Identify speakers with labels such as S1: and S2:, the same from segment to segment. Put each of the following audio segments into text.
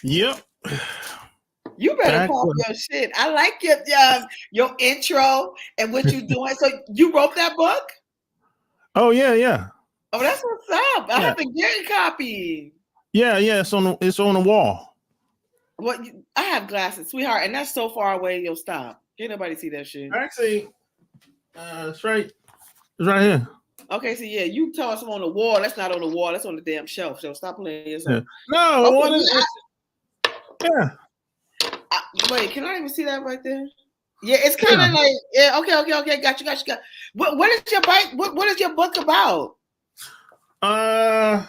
S1: Yep.
S2: You better
S1: Back
S2: pop
S1: when,
S2: your shit. I like your intro and what you doing. So you wrote that book?
S1: oh yeah.
S2: Oh, that's what's up. I
S1: Yeah.
S2: have to get a copy.
S1: Yeah. It's on the wall.
S2: What? I have glasses, sweetheart, and that's so far away. You'll stop. Can't nobody see that shit.
S1: Actually, it's right. It's right here.
S2: Okay, so yeah, you toss them on the wall. That's not on the wall. That's on the damn shelf. So stop playing yourself.
S1: Yeah. No, the
S2: Okay,
S1: one is yeah.
S2: wait. Can I even see that right there? Yeah, it's kind
S1: Yeah.
S2: of like yeah. Okay. Got. What is your bike? What is your book about?
S1: Uh,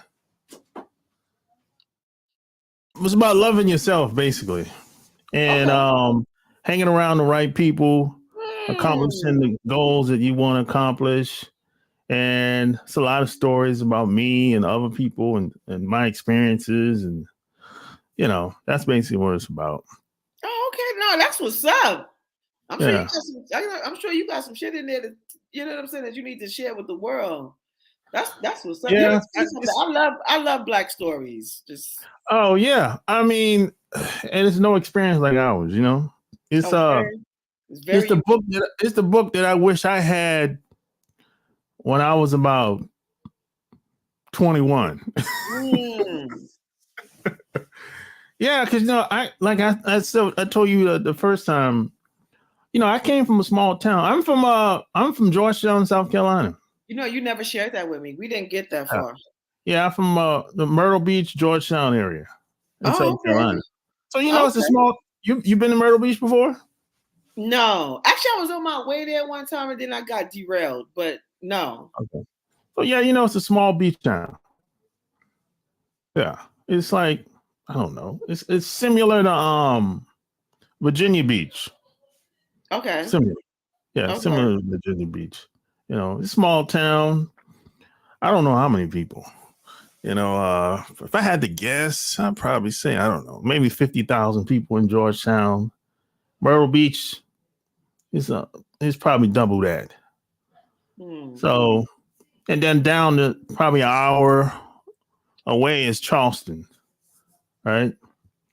S1: it's about loving yourself, basically, and
S2: Okay.
S1: hanging around the right people, accomplishing
S2: Hmm.
S1: the goals that you want to accomplish. And it's a lot of stories about me and other people and my experiences. And, that's basically what it's about.
S2: Oh, okay. No, that's what's up. I'm sure you
S1: Yeah.
S2: got some. I'm sure you got some shit in there that you know what I'm saying that you need to share with the world. That's what's up. You know
S1: Yeah.
S2: something. I love black stories. Just
S1: Oh, yeah. I mean, and it's no experience like ours. It's,
S2: it's
S1: it's
S2: very
S1: the book
S2: unique.
S1: it's the book that I wish I had when I was about 21.
S2: Mm.
S1: Yeah, because I told you the first time. I came from a small town. I'm from Georgetown, South Carolina.
S2: You know, you never shared that with me. We didn't get that
S1: Yeah,
S2: far.
S1: yeah, I'm from the Myrtle Beach, Georgetown area in
S2: Oh,
S1: South
S2: okay.
S1: Carolina. So it's a
S2: Okay.
S1: small. You been to Myrtle Beach before?
S2: No, actually, I was on my way there one time and then I got derailed. But no.
S1: Okay. So yeah, it's a small beach town. Yeah, it's like I don't know. It's similar to Virginia Beach.
S2: Okay.
S1: Similar. Yeah,
S2: Okay.
S1: similar to Virginia Beach. It's a small town. I don't know how many people. If I had to guess, I'd probably say, I don't know, maybe 50,000 people in Georgetown. Myrtle Beach is probably double that.
S2: Hmm.
S1: So, and then down to probably an hour away is Charleston, right?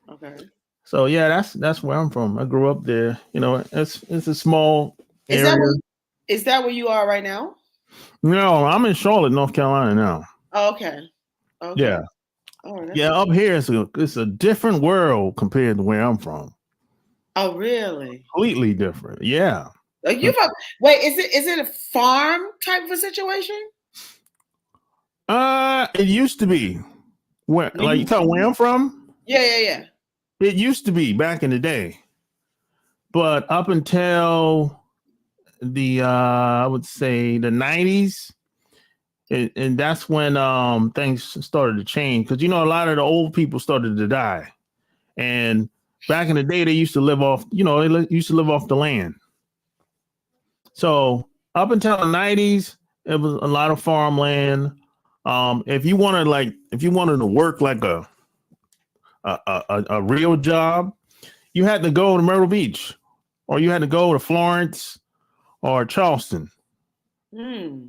S2: Okay.
S1: So yeah, that's where I'm from. I grew up there. It's a small
S2: Is that
S1: area.
S2: where you are right now?
S1: No, I'm in Charlotte, North Carolina now.
S2: Oh, okay. Okay.
S1: Yeah,
S2: Oh, that's
S1: yeah.
S2: what's
S1: Up
S2: up.
S1: here, it's a different world compared to where I'm from.
S2: Oh, really?
S1: Completely different. Yeah.
S2: Like you from wait, is it a farm type of a situation?
S1: It used to be where,
S2: When
S1: like you
S2: you
S1: talking where I'm from.
S2: yeah.
S1: It used to be back in the day, but up until I would say the '90s, and that's when things started to change because a lot of the old people started to die, and back in the day they used to live off, used to live off the land. So up until the '90s, it was a lot of farmland. If you wanted to work like a real job, you had to go to Myrtle Beach, or you had to go to Florence or Charleston.
S2: Hmm.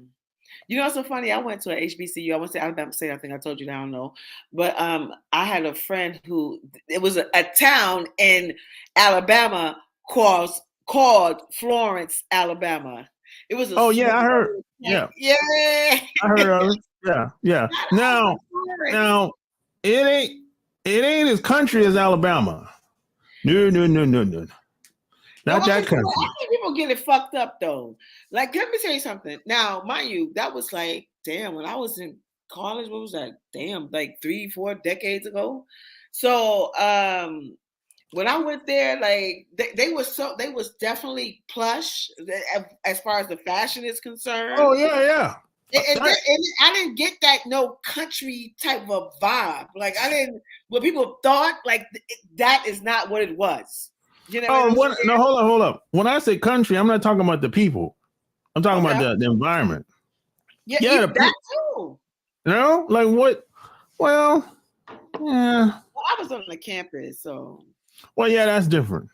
S2: You know, it's so funny. I went to a HBCU. I went to Alabama State. I think I told you that. I don't know, but I had a friend who it was a town in Alabama called Florence, Alabama. It was a
S1: Oh yeah, I
S2: small
S1: heard.
S2: town.
S1: Yeah,
S2: Yeah.
S1: I heard of it. Yeah, yeah.
S2: Shout out to
S1: Now,
S2: Florence.
S1: now, it ain't as country as Alabama. No, no, no, no, no,
S2: No,
S1: not that country.
S2: I think people get it fucked up though. Like, let me tell you something. Now, mind you, that was like, damn, when I was in college, what was that? Damn, like 3, 4 decades ago. So, when I went there, like they was definitely plush as far as the fashion is concerned.
S1: Oh yeah, yeah.
S2: And I didn't get that no country type of vibe. Like I didn't. What people thought, like that is not what it was. You know what
S1: Oh,
S2: I'm
S1: what?
S2: saying?
S1: No, hold up. When I say country, I'm not talking about the people. I'm talking about
S2: Okay.
S1: the environment.
S2: Yeah,
S1: Yeah, the
S2: even that
S1: people.
S2: too.
S1: Like what? Well, yeah.
S2: Well, I was on the campus, so
S1: Well, yeah, that's different.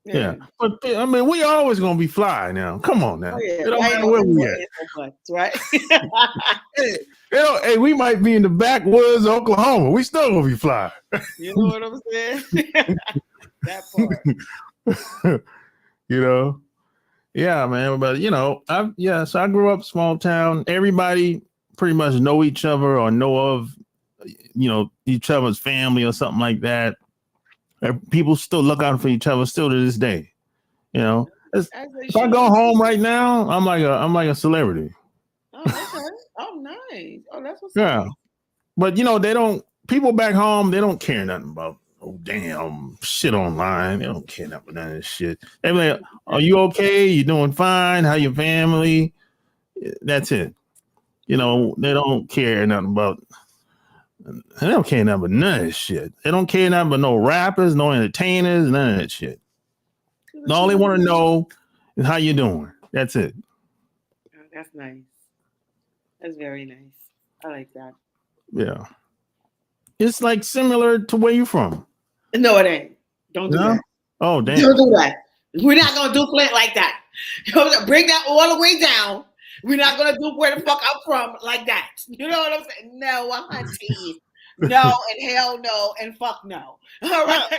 S1: Yeah.
S2: Yeah.
S1: But I mean, we always gonna be fly now. Come on
S2: Oh
S1: now.
S2: yeah.
S1: It don't
S2: Ain't
S1: matter
S2: no
S1: where
S2: ifs
S1: we
S2: or
S1: at.
S2: ands or buts, right?
S1: Hey, hey, we might be in the backwoods of Oklahoma. We still gonna be fly.
S2: You know what I'm saying? That part.
S1: You know? Yeah, man. But so I grew up small town. Everybody pretty much know each other or know of each other's family or something like that. People still look out for each other still to this day. You know,
S2: As they
S1: if I go
S2: should.
S1: home right now, I'm like a celebrity.
S2: Oh, okay. Oh, nice. Oh, that's what's
S1: Yeah,
S2: up.
S1: but they don't. People back home, they don't care nothing about damn shit online. They don't care nothing about none of this shit. They be like, are you okay? You doing fine? How your family? That's it. They don't care nothing about. They don't care nothing about none of this shit. They don't care nothing about no rappers, no entertainers, none of that shit. All they want to know is how you doing. That's it.
S2: Oh, that's nice. That's very nice. I like that.
S1: Yeah. It's like similar to where you from.
S2: No, it ain't. Don't do
S1: No?
S2: that.
S1: Oh, damn.
S2: Don't do that. We're not gonna do Flint like that. Bring that all the way down. We're not gonna do where the fuck I'm from like that. You know what I'm saying? No, auntie. No, and hell no, and fuck no. All right.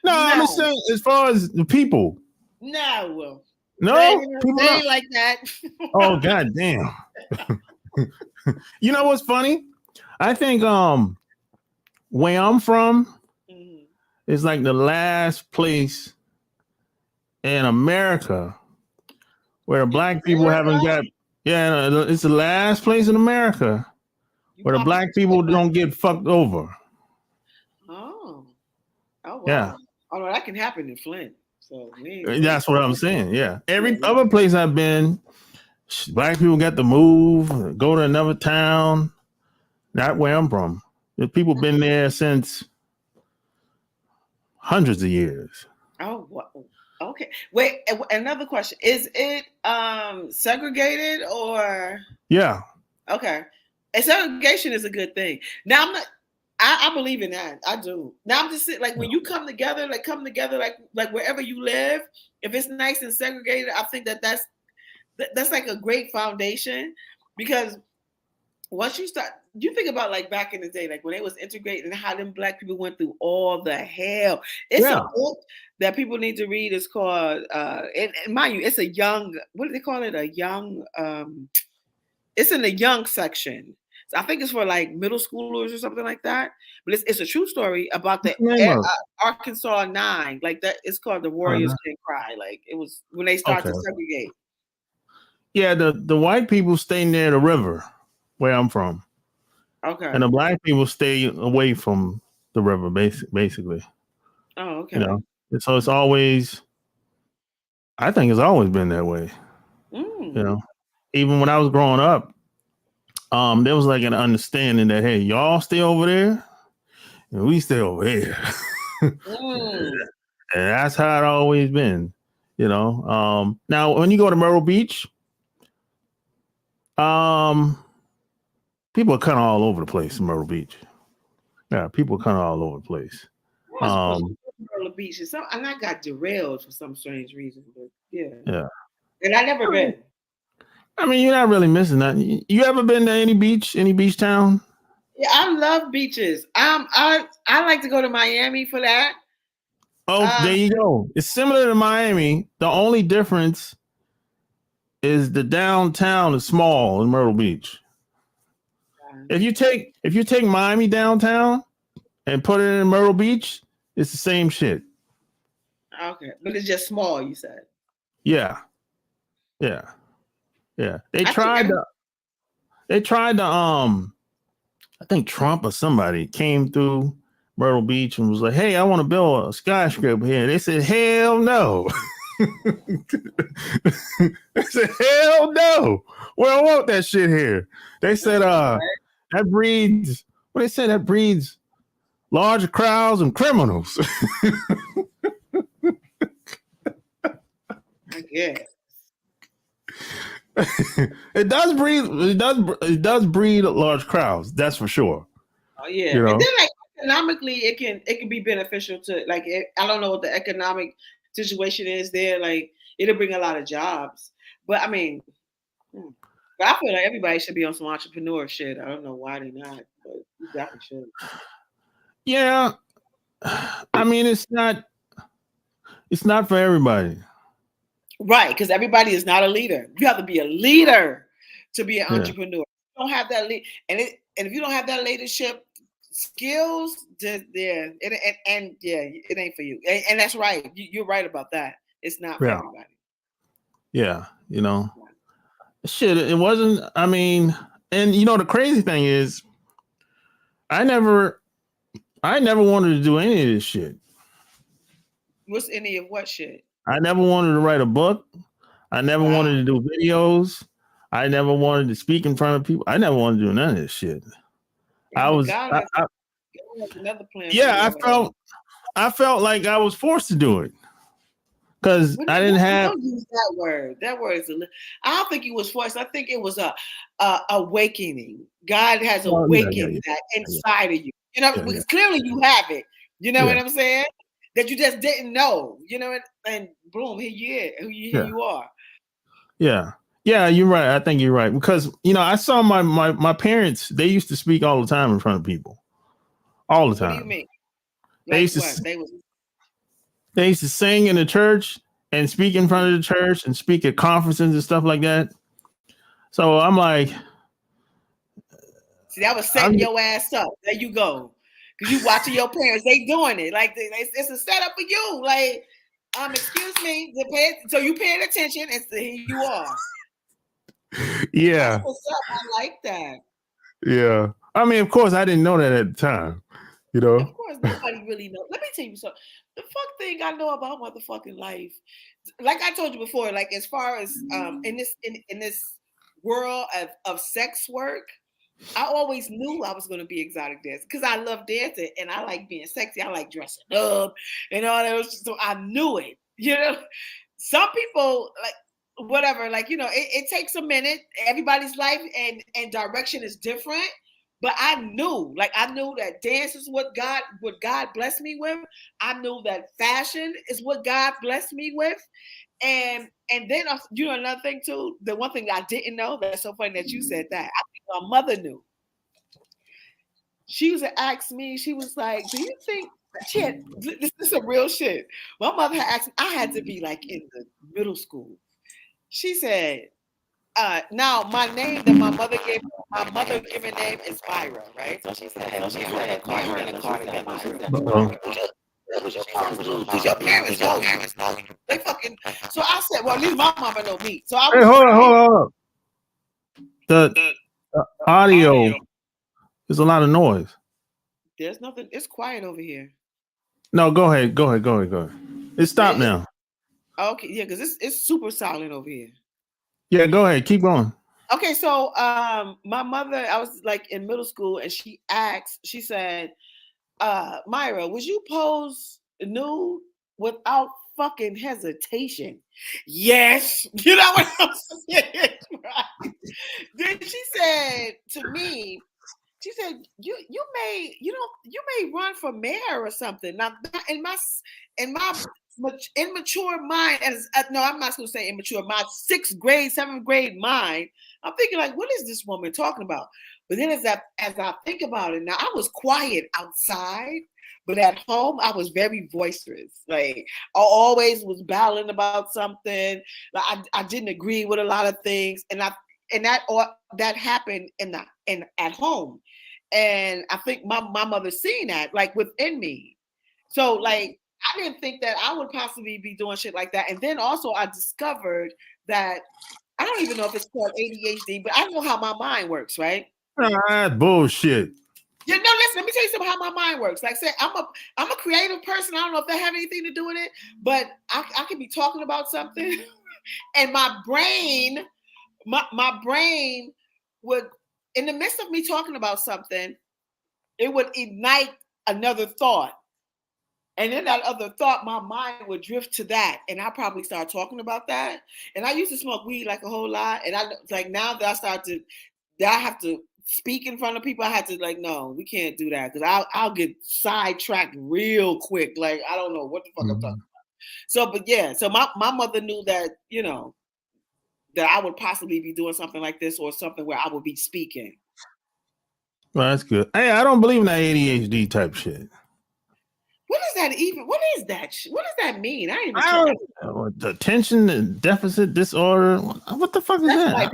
S1: No, I'm just saying, as far as the people.
S2: No.
S1: No?
S2: They ain't like that.
S1: Oh, god damn. You know what's funny? I think where I'm from is like the last place in America where the black people haven't got. Yeah, it's the last place in America where the black people don't get fucked over.
S2: Oh wow.
S1: Yeah.
S2: Oh no, that can happen in Flint. So
S1: That's what I'm saying. Yeah. Every other place I've been, black people got to move, go to another town. Not where I'm from. The people been there since hundreds of years.
S2: Oh, okay. Wait, another question. Is it segregated or?
S1: Yeah.
S2: Okay. And segregation is a good thing. Now I'm not. I believe in that. I do. Now I'm just saying, like when you come together, like wherever you live. If it's nice and segregated, I think that's like a great foundation because once you start, you think about like back in the day, like when they was integrated and how them black people went through all the hell. It's a book that people need to read. It's called, and mind you, it's a young, what do they call it? A young, it's in the young section. So I think it's for like middle schoolers or something like that. But it's a true story about the Arkansas 9. Like that, it's called The Warriors Can't Cry. Like it was when they started to segregate.
S1: Yeah, the white people stay near the river where I'm from.
S2: Okay.
S1: And the black people stay away from the river, basically.
S2: Oh, okay.
S1: And so it's always, I think it's always been that way. Even when I was growing up, there was like an understanding that, hey, y'all stay over there and we stay over here. And that's how it always been, Now, when you go to Myrtle Beach, people are kind of all over the place in Myrtle Beach. Yeah, people are kind of all over the place.
S2: Myrtle Beach, and I got derailed for some strange reason, but
S1: yeah.
S2: And I never been.
S1: I mean, you're not really missing nothing. You ever been to any beach town?
S2: Yeah, I love beaches. I like to go to Miami for that.
S1: Oh, there you go. It's similar to Miami. The only difference is the downtown is small in Myrtle Beach. If you take Miami downtown and put it in Myrtle Beach, it's the same shit.
S2: Okay, but it's just small. You said.
S1: Yeah. They tried to. I think Trump or somebody came through Myrtle Beach and was like, "Hey, I want to build a skyscraper here." They said, "Hell no." They said, "Hell no. We don't want that shit here." They said, that breeds. What they said, that breeds large crowds and criminals.
S2: I guess.
S1: It does breed large crowds. That's for sure.
S2: Oh yeah, and then like economically, it can be beneficial to like. I don't know what the economic situation is there, like it'll bring a lot of jobs. But I mean, but I feel like everybody should be on some entrepreneur shit. I don't know why they're not, but you definitely should.
S1: Yeah, I mean it's not for everybody.
S2: Right, because everybody is not a leader. You have to be a leader to be an
S1: Yeah.
S2: entrepreneur. You don't have that and if you don't have that leadership skills, just yeah, it ain't for you. And that's right. You're right about that. It's not for
S1: Yeah.
S2: everybody.
S1: Yeah. You know, shit, it wasn't. I mean, and you know, the crazy thing is, I never wanted to do any of this shit.
S2: What's any of what shit?
S1: I never wanted to write a book. I never wanted to do videos. I never wanted to speak in front of people. I never wanted to do none of this shit.
S2: Yeah,
S1: I was,
S2: God has another plan.
S1: yeah, I felt like I was forced to do it because I didn't have.
S2: Don't use that word. That word is. I don't think it was forced. I think it was a awakening. God has awakened that inside of you. You know, because clearly you have it. You know what I'm saying? That you just didn't know. You know, and boom, here you are.
S1: Yeah. Yeah, you're right. I think you're right because you know I saw my parents. They used to speak all the time in front of people, all the time.
S2: What do you mean?
S1: Like they used to sing in the church and speak in front of the church and speak at conferences and stuff like that. So I'm like,
S2: see, that was setting your ass up. There you go, because you watching your parents. They doing it like it's a setup for you. Like, excuse me, so you paying attention, and so here you are.
S1: Yeah.
S2: That's what's up. I like that.
S1: Yeah. I mean, of course, I didn't know that at the time. You know?
S2: Of course, nobody really knows. Let me tell you something. The fuck thing I know about motherfucking life, like I told you before, like as far as in this world of sex work, I always knew I was going to be exotic dancer because I love dancing and I like being sexy. I like dressing up and all that. So I knew it. You know, some people like whatever, like, you know, it takes a minute. Everybody's life and direction is different. But I knew that dance is what God blessed me with. I knew that fashion is what God blessed me with. And then, you know, another thing too, the one thing I didn't know, that's so funny that you said that. I think my mother knew. She was to ask me, she was like, do you think, this is some real shit. My mother had asked me, I had to be like in the middle school. She said, now my name that my mother gave me, my mother given name is Myra, right? So she said, hell, she's running a cardigan. Your parents know. They fucking. So I said, well, at least my mama know me. So I was.
S1: Hey, hold on. The audio. There's a lot of noise.
S2: There's nothing. It's quiet over here.
S1: No, go ahead. It stopped now.
S2: Okay, yeah, because it's super silent over here.
S1: Yeah, go ahead. Keep going.
S2: Okay, so my mother, I was like in middle school, and she said, Myra, would you pose nude without fucking hesitation? Yes. You know what I'm saying? Right. Then she said to me, she said, you may run for mayor or something. Now in my immature mind, no, I'm not going to say immature, my 6th grade, 7th grade mind, I'm thinking like, what is this woman talking about? But then as I think about it, now I was quiet outside, but at home I was very boisterous. Like I always was battling about something. Like I didn't agree with a lot of things, and that happened at home. And I think my mother seen that like within me. So like I didn't think that I would possibly be doing shit like that. And then also I discovered that I don't even know if it's called ADHD, but I know how my mind works, right?
S1: Bullshit.
S2: Yeah, no, listen, let me tell you something how my mind works. Like say I'm a creative person. I don't know if that have anything to do with it, but I could be talking about something and my brain would, in the midst of me talking about something, it would ignite another thought. And then that other thought, my mind would drift to that. And I probably start talking about that. And I used to smoke weed like a whole lot. And I like now that I have to speak in front of people, I had to like, no, we can't do that. Because I'll get sidetracked real quick. Like, I don't know what the fuck I'm talking about. So, but yeah, so my mother knew that, that I would possibly be doing something like this or something where I would be speaking.
S1: Well, that's good. Hey, I don't believe in that ADHD type shit.
S2: What is that even? What is that? What does that mean? I ain't even
S1: the attention and deficit disorder. What the fuck is that?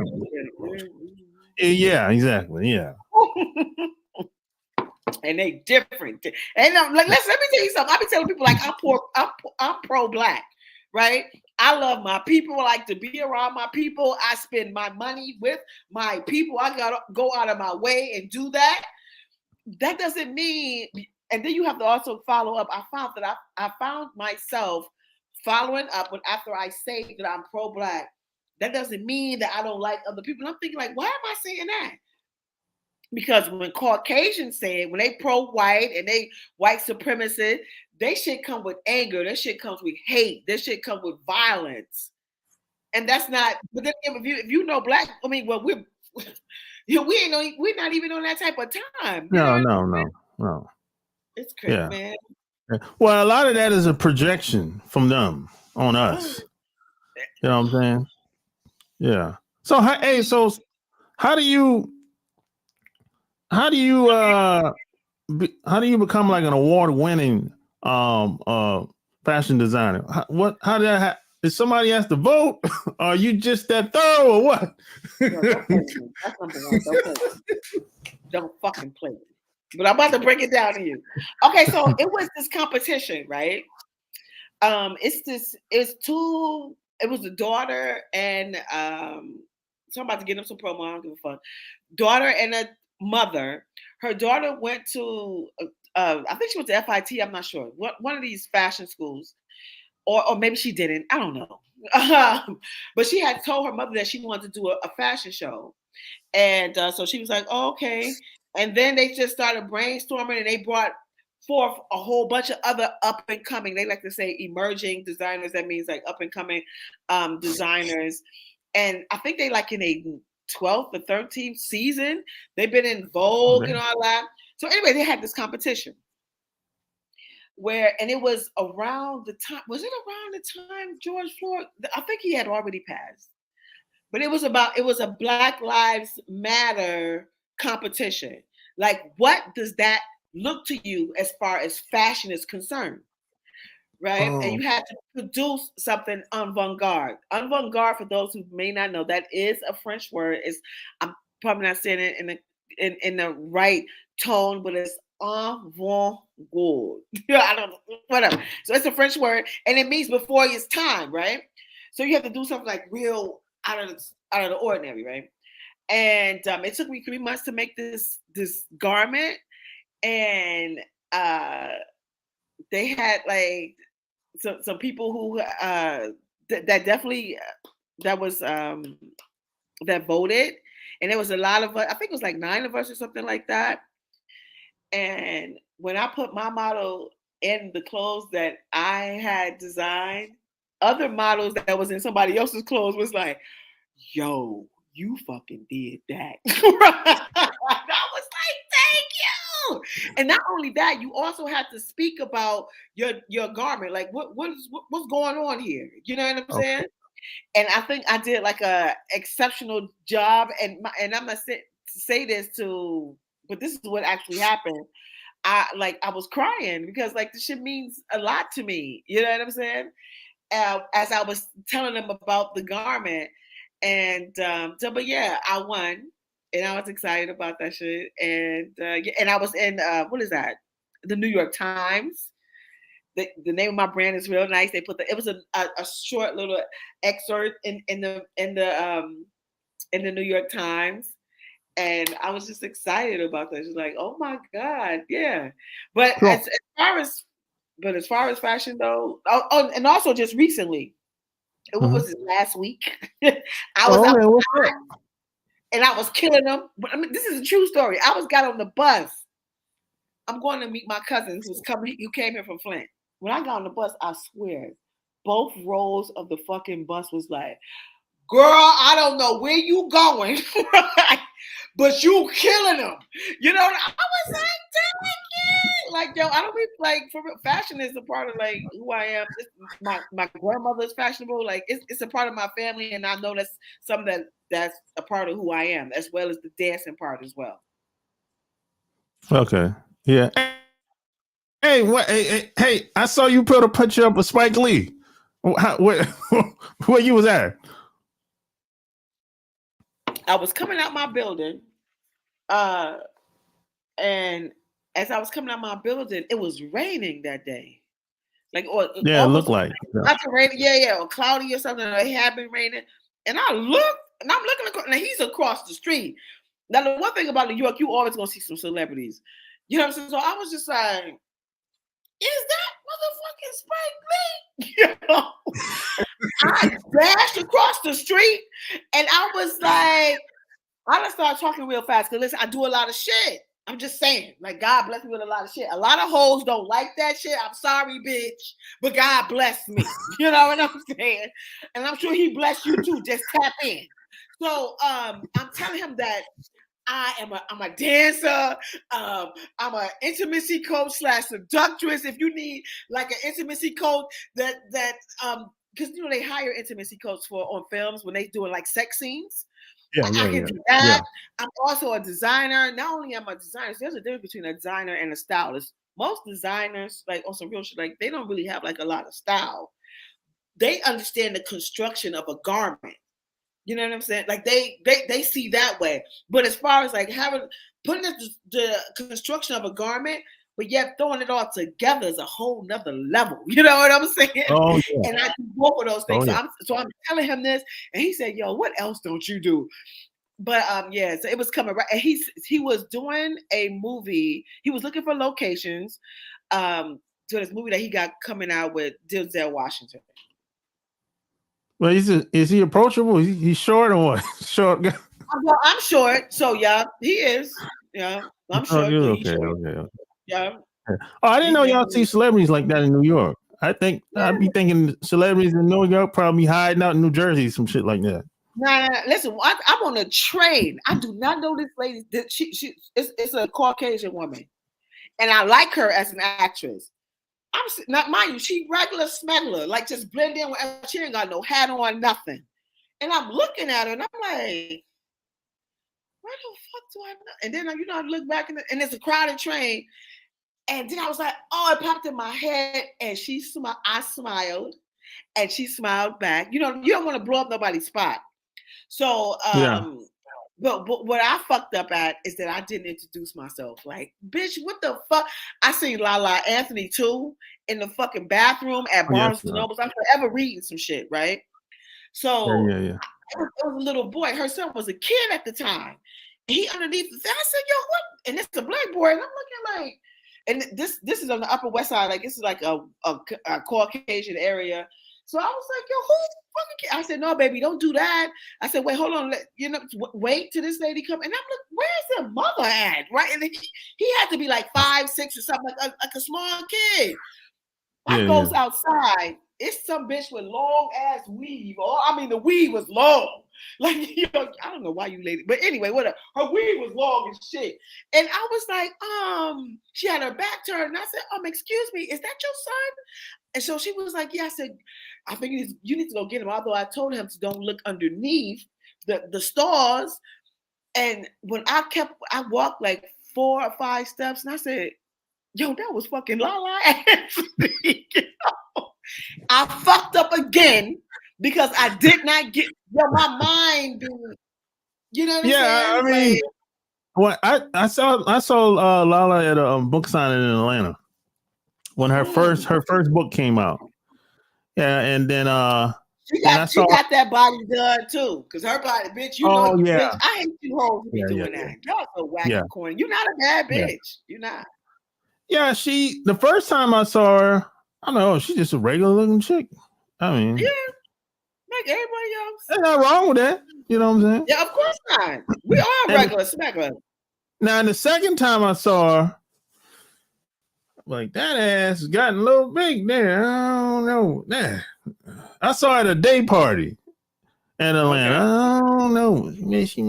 S1: Yeah, exactly. Yeah.
S2: And they different. And let me tell you something. I be telling people like I'm pro-black, right? I love my people. I like to be around my people. I spend my money with my people. I gotta go out of my way and do that. That doesn't mean, and then you have to also follow up. I found myself following up when after I say that I'm pro-black. That doesn't mean that I don't like other people. I'm thinking like, why am I saying that? Because when Caucasians say it, when they pro-white and they white supremacist, they shit come with anger. That shit comes with hate. That shit comes with violence. And that's not. But then if you know black, I mean, well, we're not even on that type of time.
S1: No.
S2: It's crazy, man.
S1: Well, a lot of that is a projection from them on us. You know what I'm saying? Yeah. So how do you become like an award-winning fashion designer? How did that happen? Did somebody has to vote? Or are you just that thorough or what?
S2: No, that's number one. Don't fucking play with me. But I'm about to break it down to you. Okay, so it was this competition, right? It was a daughter and so I'm about to get them some promo. I don't give a fuck. Daughter and a mother. Her daughter went to I think she went to FIT, I'm not sure. One of these fashion schools. Or maybe she didn't. I don't know. But she had told her mother that she wanted to do a fashion show. And so she was like, oh, okay. And then they just started brainstorming and they brought forth a whole bunch of other up and coming, they like to say emerging designers. That means like up and coming designers. And I think they like in a 12th or 13th season, they've been in Vogue and all that. So anyway, they had this competition. And it was around the time, George Floyd? I think he had already passed. But it was a Black Lives Matter competition. Like, what does that look to you as far as fashion is concerned? Right? And you had to produce something avant-garde. Avant-garde, for those who may not know, that is a French word. I'm probably not saying it in the right tone, but it's avant-garde. I don't know, whatever. So it's a French word, and it means before its time, right? So you have to do something like real out of the ordinary, right? And it took me 3 months to make this garment, and they had like some people who that definitely that voted, and there was a lot of us. I think it was like 9 of us or something like that. And when I put my model in the clothes that I had designed, other models that was in somebody else's clothes was like, yo, you fucking did that. I was like, thank you. And not only that, you also had to speak about your garment. Like what's going on here? You know what I'm saying? And I think I did like a exceptional job. And I'm gonna say this but this is what actually happened. I was crying because like this shit means a lot to me. You know what I'm saying? As I was telling them about the garment. And but yeah, I won, and I was excited about that shit. And and I was in what is that? The New York Times. The name of my brand is real nice. They put it was a short little excerpt in the New York Times, and I was just excited about that. She's like, oh my god, yeah. But cool. as far as fashion though, and also just recently. What was it, last week? I was outside, and I was killing them. But I mean, this is a true story. I got on the bus. I'm going to meet my cousin who came here from Flint. When I got on the bus, I swear, both rows of the fucking bus was like, girl, I don't know where you going, but you killing them. You know, I was like, thank you. Like, yo, I don't be like for real, fashion is a part of like who I am. My grandmother's fashionable. Like it's a part of my family, and I know that's something that's a part of who I am, as well as the dancing part as well.
S1: Okay. Yeah. Hey, what? Hey, I saw you put a picture up of Spike Lee. Where you was at?
S2: I was coming out my building, and as I was coming out my building, it was raining that day. Like, or
S1: Yeah, it
S2: almost
S1: looked like.
S2: not the rain, yeah, or cloudy or something. Or it had been raining, and I looked, and I'm looking across. Now he's across the street. Now the one thing about New York, you always gonna see some celebrities. You know what I'm saying? So I was just like, "Is that motherfucking Spike Lee?" You know? I dashed across the street, and I was like, I just started talking real fast because listen, I do a lot of shit. I'm just saying, like God bless me with a lot of shit. A lot of hoes don't like that shit. I'm sorry, bitch, but God bless me. You know what I'm saying? And I'm sure He bless you too. Just tap in. So I'm telling him that I'm a dancer. I'm an intimacy coach / seductress. If you need like an intimacy coach that because you know they hire intimacy coach for on films when they doing like sex scenes. I can do that.
S1: Yeah.
S2: I'm also a designer. Not only am I a designer, there's a difference between a designer and a stylist. Most designers, like on some real shit, like they don't really have like a lot of style. They understand the construction of a garment. You know what I'm saying? Like they see that way. But as far as like putting the construction of a garment, but yet throwing it all together is a whole nother level. You know what I'm saying?
S1: Oh yeah.
S2: And I do both of those things.
S1: Oh, yeah.
S2: So I'm telling him this, and he said, "Yo, what else don't you do?" But yeah, so it was coming right. And he was doing a movie. He was looking for locations to this movie that he got coming out with Denzel Washington.
S1: Well, is he approachable? He's short or what? Short guy.
S2: Well, I'm short, so yeah, he is. Yeah, I'm short.
S1: Oh,
S2: He's short.
S1: okay.
S2: Yeah.
S1: Oh, I didn't know y'all see celebrities like that in New York. I'd be thinking celebrities in New York probably hiding out in New Jersey, some shit like that.
S2: Nah. Listen, I'm on a train. I do not know this lady. It's a Caucasian woman, and I like her as an actress. I'm not mind you, she regular smuggler, like just blend in with. She ain't got no hat on, nothing. And I'm looking at her, and I'm like, where the fuck do I know? And then I look back and it's a crowded train. And then I was like, oh, it popped in my head. And I smiled and she smiled back. You don't want to blow up nobody's spot. So, but what I fucked up at is that I didn't introduce myself. Like, bitch, what the fuck? I seen Lala Anthony too in the fucking bathroom at Barnes and Nobles. I'm forever reading some shit, right? So
S1: yeah.
S2: It was a little boy. Her son was a kid at the time. He underneath the thing. I said, yo, what? And it's a black boy. And I'm looking like, and this is on the Upper West Side. Like, this is like a Caucasian area. So I was like, yo, who fucking kid? I said, no, baby, don't do that. I said, wait, hold on. Wait till this lady come. And I'm like, where's the mother at? Right? And he had to be like 5, 6 or something, like a small kid. I goes outside. It's some bitch with long ass weave. The weave was long. Like, I don't know why you lady, but anyway, whatever. Her weave was long as shit. And I was like, she had her back turned. And I said, excuse me, is that your son? And so she was like, yeah. I said, I think you need to go get him. Although I told him to don't look underneath the stars. And when I walked like 4 or 5 steps, and I said, yo, that was fucking Lala Anthony. I fucked up again because I did not get my mind. You know what I'm saying?
S1: I mean, I saw Lala at a book signing in Atlanta when her first book came out. Yeah, and then
S2: she got that body done too, because her body, bitch. Bitch, I hate you hoes who be doing that. Y'all so wacky corny. You're not a bad bitch. Yeah. You're not.
S1: Yeah, the first time I saw her, I don't know, she's just a regular looking chick. I mean,
S2: yeah, like everybody else.
S1: There's nothing wrong with that. You know what I'm saying?
S2: Yeah, of course not. We are regular smackers.
S1: Now, the second time I saw her, like, that ass has gotten a little big there. I don't know. Nah. I saw her at a day party in Atlanta. Okay. I don't know. Maybe she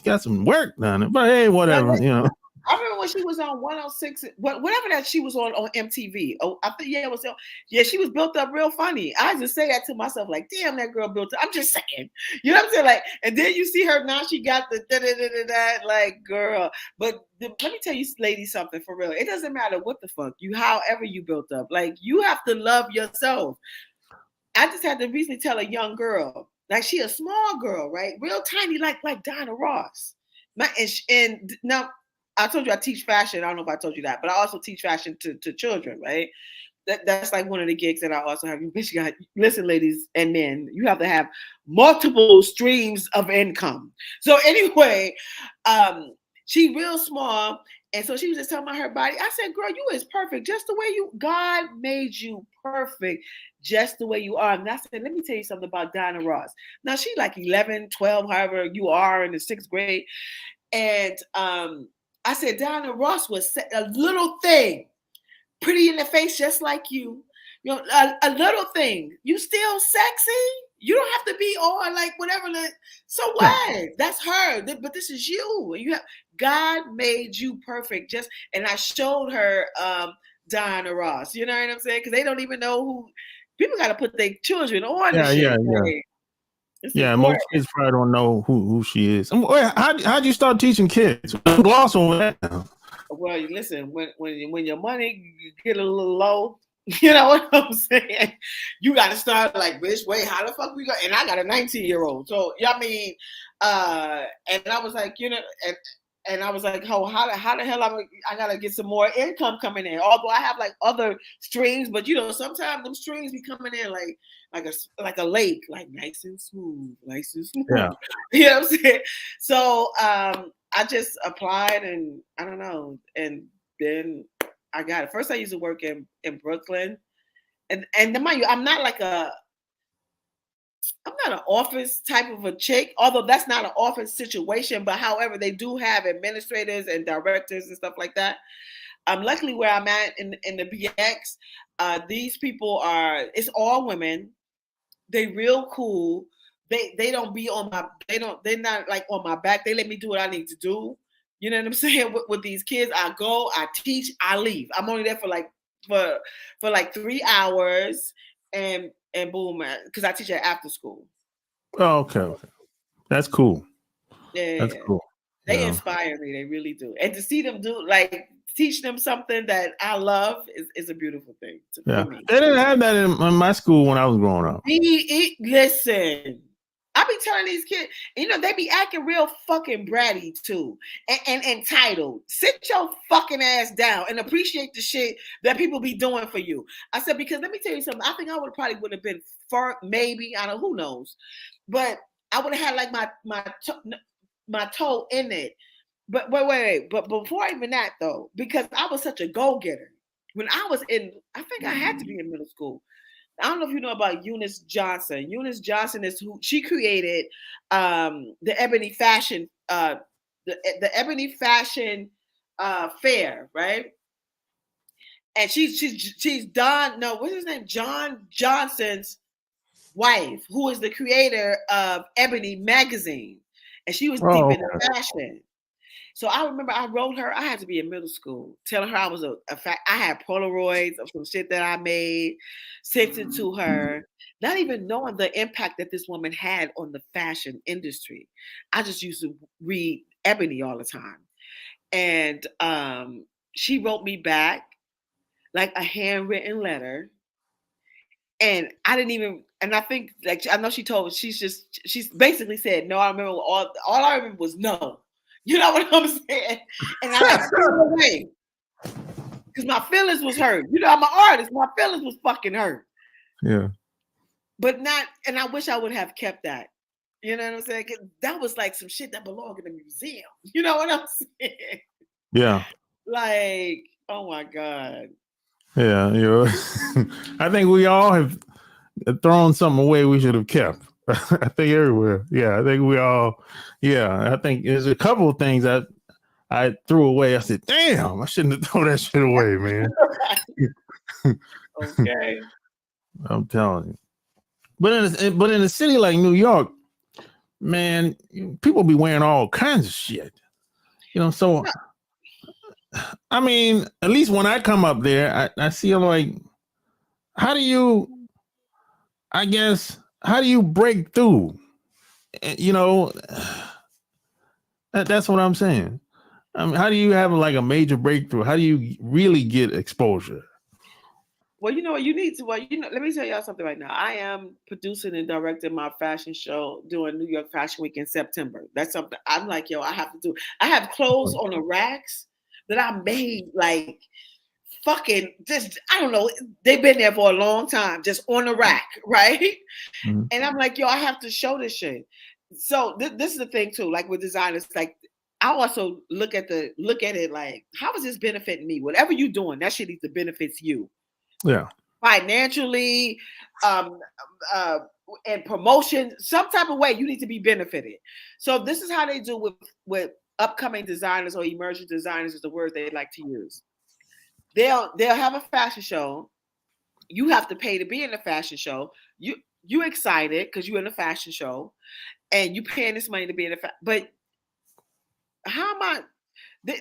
S1: got some work done. But hey, whatever,
S2: I remember when she was on 106, whatever that she was on MTV. Oh, I think yeah, it was. Yeah, she was built up real funny. I just say that to myself, like, damn, that girl built up. I'm just saying, you know what I'm saying? Like, and then you see her now. She got the da, like, girl. But let me tell you, ladies, something for real. It doesn't matter what the fuck you, however you built up. Like, you have to love yourself. I just had to recently tell a young girl, like, she a small girl, right? Real tiny, like Donna Ross. And now I told you I teach fashion. I don't know if I told you that, but I also teach fashion to children, right? That's like one of the gigs that I also have. You got, listen, ladies and men, you have to have multiple streams of income. So anyway, she real small. And so she was just talking about her body. I said, girl, you is perfect just the way God made you perfect just the way you are. And I said, let me tell you something about Donna Ross. Now she like 11, 12, however you are in the 6th grade. And I said, Donna Ross was a little thing, pretty in the face, just like you. You know, a little thing. You still sexy. You don't have to be all like whatever. So what? That's her. But this is you. God made you perfect. And I showed her Donna Ross. You know what I'm saying? Because they don't even know who. People got to put their children on the shit.
S1: Yeah, most kids probably don't know who she is. How'd you start teaching kids? Gloss on that now.
S2: Well, listen, when your money get a little low, you know what I'm saying? You got to start like, bitch, wait, how the fuck we go? And I got a 19-year-old. So, I mean, and I was like, you know, and I was like, oh, how the hell I got to get some more income coming in? Although I have like other streams, but you know, sometimes them streams be coming in like a lake, like nice and smooth.
S1: Yeah.
S2: You know what I'm saying? So, I just applied and I don't know. And then I got it. First, I used to work in Brooklyn. And mind you, I'm not an office type of a chick, although that's not an office situation. But however, they do have administrators and directors and stuff like that. Luckily where I'm at in the BX, these people it's all women. They real cool. They don't be on my, they're not like on my back. They let me do what I need to do. You know what I'm saying? With these kids, I go, I teach, I leave. I'm only there for like 3 hours and boom, because I teach at after school.
S1: Oh, okay. That's cool.
S2: Yeah.
S1: That's cool.
S2: They inspire me. They really do. And to see them teach them something that I love is a beautiful thing for me.
S1: They didn't have that in my school when I was growing up.
S2: Listen, I be telling these kids, you know, they be acting real fucking bratty too, and entitled. Sit your fucking ass down and appreciate the shit that people be doing for you. I said, because let me tell you something. I think I would have been far, maybe, I don't know, who knows, but I would have had like my toe in it. But wait. But before even that though, because I was such a go-getter. When I was I think I had to be in middle school. I don't know if you know about Eunice Johnson. Eunice Johnson is who she created the Ebony Fashion, the Ebony Fashion Fair, right? And she's what's his name? John Johnson's wife, who is the creator of Ebony magazine, and she was deep in the fashion. So I remember I wrote her. I had to be in middle school, telling her I was I had Polaroids of some shit that I made, sent it to her, not even knowing the impact that this woman had on the fashion industry. I just used to read Ebony all the time, and she wrote me back like a handwritten letter, and I didn't even. And I think, like, I know she's basically said no. I remember all I remember was no. You know what I'm saying? And I threw it away because my feelings was hurt. You know, I'm an artist. My feelings was fucking hurt.
S1: Yeah.
S2: But and I wish I would have kept that. You know what I'm saying? Cause that was like some shit that belonged in a museum. You know what I'm saying?
S1: Yeah.
S2: Like, oh my God.
S1: Yeah. I think we all have thrown something away we should have kept. I think everywhere. Yeah, I think we all. Yeah, I think there's a couple of things that I threw away. I said, "Damn, I shouldn't have thrown that shit away, man."
S2: Okay.
S1: I'm telling you. But in a city like New York, man, people be wearing all kinds of shit. You know, so I mean, at least when I come up there, I see like, how do you? I guess how do you break through? You know, that's what I'm saying. I mean, how do you have like a major breakthrough? How do you really get exposure?
S2: Well, you know what you need to. Well, let me tell y'all something right now. I am producing and directing my fashion show during New York Fashion Week in September. That's something I'm like, yo, I have to do. I have clothes on the racks that I made like fucking just I don't know. They've been there for a long time, just on the rack, right?
S1: Mm-hmm.
S2: And I'm like, yo, I have to show this shit. So this is the thing too. Like with designers, like I also look at it like, how is this benefiting me? Whatever you're doing, that shit either benefits you
S1: Yeah.
S2: financially, um, uh, and promotion, some type of way. You need to be benefited. So this is how they do with upcoming designers or emerging designers is the word they like to use. They'll have a fashion show. You have to pay to be in the fashion show. You excited because you're in a fashion show and you paying this money to be in the but how am I?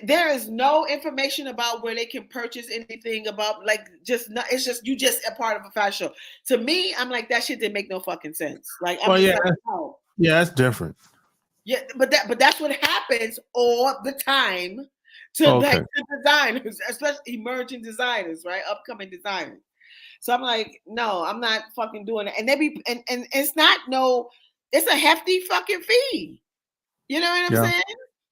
S2: There is no information about where they can purchase anything about like just not. It's just you just a part of a fashion show. To me, I'm like that shit didn't make no fucking sense. Like I'm
S1: Well,
S2: just
S1: yeah,
S2: like, oh.
S1: yeah, that's different.
S2: Yeah, but that's what happens all the time to like
S1: Okay.
S2: to designers, especially emerging designers, right? Upcoming designers. So I'm like, no, I'm not fucking doing it. And they be and it's not no, it's a hefty fucking fee. You know what I'm
S1: Yeah.
S2: saying?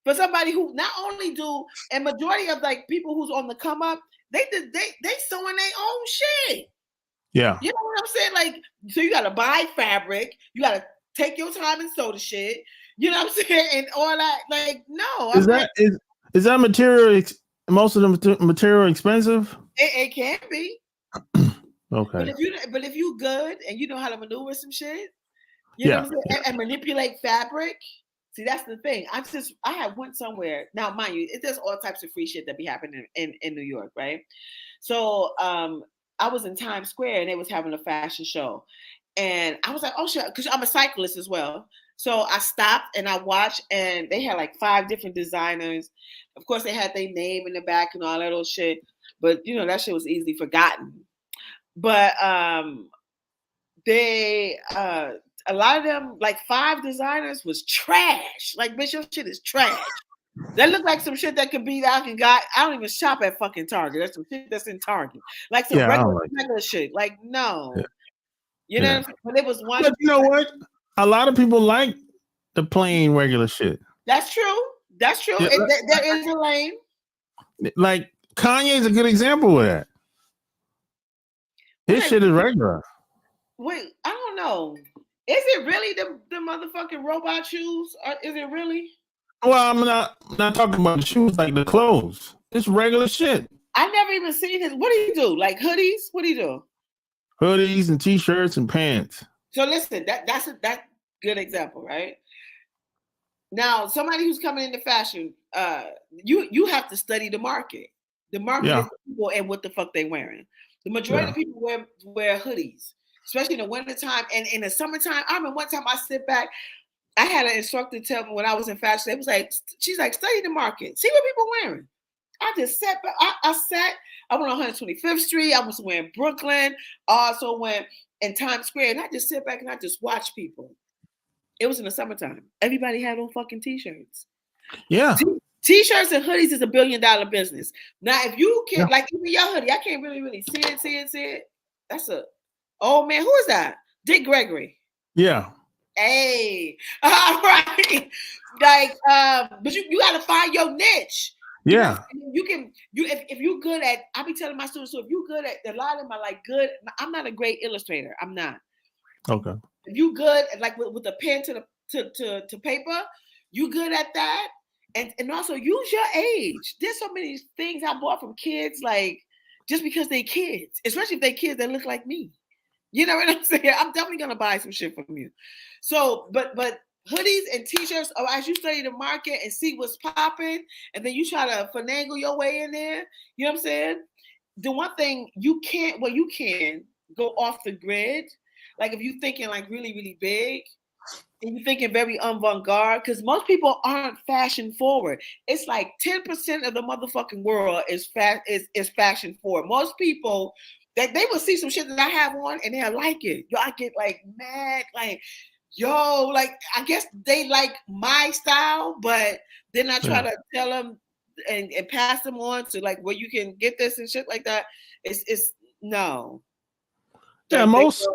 S2: For somebody who not only do and majority of like people who's on the come up, they sewing their own shit.
S1: Yeah.
S2: You know what I'm saying? Like, so you gotta buy fabric, you gotta take your time and sew the shit. You know what I'm saying? And all that. Like, no, I'm
S1: Is
S2: like,
S1: that is that material? Most of the material expensive?
S2: it can't be.
S1: Okay.
S2: But if you good and you know how to maneuver some shit, you know
S1: Yeah.
S2: what I'm saying, and manipulate fabric. See, that's the thing. I have went somewhere now, mind you, there's all types of free shit that be happening in New York, right? So I was in Times Square and they was having a fashion show, and I was like, oh shit, because I'm a cyclist as well. So I stopped and I watched, and they had like 5 different designers. Of course, they had their name in the back and all that old shit, but you know that shit was easily forgotten. But they a lot of them, like 5 designers, was trash. Like, bitch, your shit is trash. That look like some shit that could be that I can got. I don't even shop at fucking Target. That's some shit that's in Target. Like some
S1: Yeah. I don't
S2: regular shit. Like,
S1: Yeah.
S2: no. You know what
S1: Yeah.
S2: I'm saying? But it was one.
S1: But you know what? A lot of people like the plain regular shit.
S2: That's true. That's true.
S1: Yeah,
S2: There is a lane.
S1: like Kanye's a good example of that. His
S2: Wait,
S1: shit is regular.
S2: wait, I don't know. Is it really the motherfucking robot shoes? Is it really?
S1: Well, I'm not talking about the shoes, like the clothes. It's regular shit.
S2: I never even seen his. What do you do? Like hoodies? What do you do?
S1: Hoodies and t-shirts and pants.
S2: So listen, that's good example, right? Now, somebody who's coming into fashion, you have to study the market. The market is
S1: Yeah.
S2: people and what the fuck they wearing. The majority of people wear hoodies, especially in the wintertime and in the summertime. I remember one time I sit back, I had an instructor tell me when I was in fashion, it was like, she's like, study the market, see what people wearing. I just sat back, I went on 125th Street, I was wearing Brooklyn, also went in Times Square, and I just sit back and I just watch people. It was in the summertime. Everybody had on fucking t-shirts.
S1: Yeah.
S2: T-shirts and hoodies is $1 billion business. Now, if you can,
S1: Yeah.
S2: like even your hoodie, I can't really see it. That's a, oh man, who is that? Dick Gregory.
S1: Yeah.
S2: Hey, all right. Like, but you got to find your niche.
S1: Yeah.
S2: If you're good at, I be telling my students, so if you're good at, a lot of them are like good. I'm not a great illustrator. I'm not.
S1: Okay.
S2: If you good like with a pen to paper, you good at that. And also use your age. There's so many things I bought from kids, like just because they kids, especially if they kids that look like me. You know what I'm saying? I'm definitely gonna buy some shit from you. So, but hoodies and t-shirts, or as you study the market and see what's popping, and then you try to finagle your way in there. You know what I'm saying? The one thing you can go off the grid. Like if you're thinking like really, really big, And you're thinking very avant-garde because most people aren't fashion forward. It's like 10% of the motherfucking world is fashion forward. Most people they will see some shit that I have on and they'll like it. Yo, I get like mad, like yo, like I guess they like my style, but then I try to tell them and pass them on to like where you can get this and shit like that. It's no.
S1: Yeah, most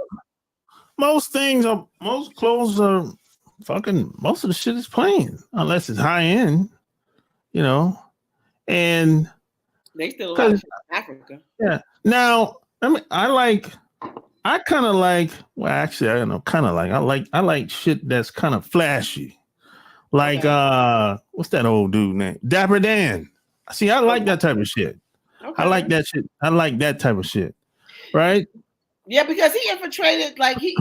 S1: things are most clothes are fucking most of the shit is plain unless it's high end, you know. And
S2: they still a lot of shit in Africa.
S1: Yeah. Now, I kind of like, well, actually, I don't know, kind of like, I like shit that's kind of flashy. Like, what's that old dude name? Dapper Dan. See, I like that type of shit.
S2: Okay.
S1: I like that shit. I like that type of shit. Right?
S2: Yeah, because he infiltrated, like he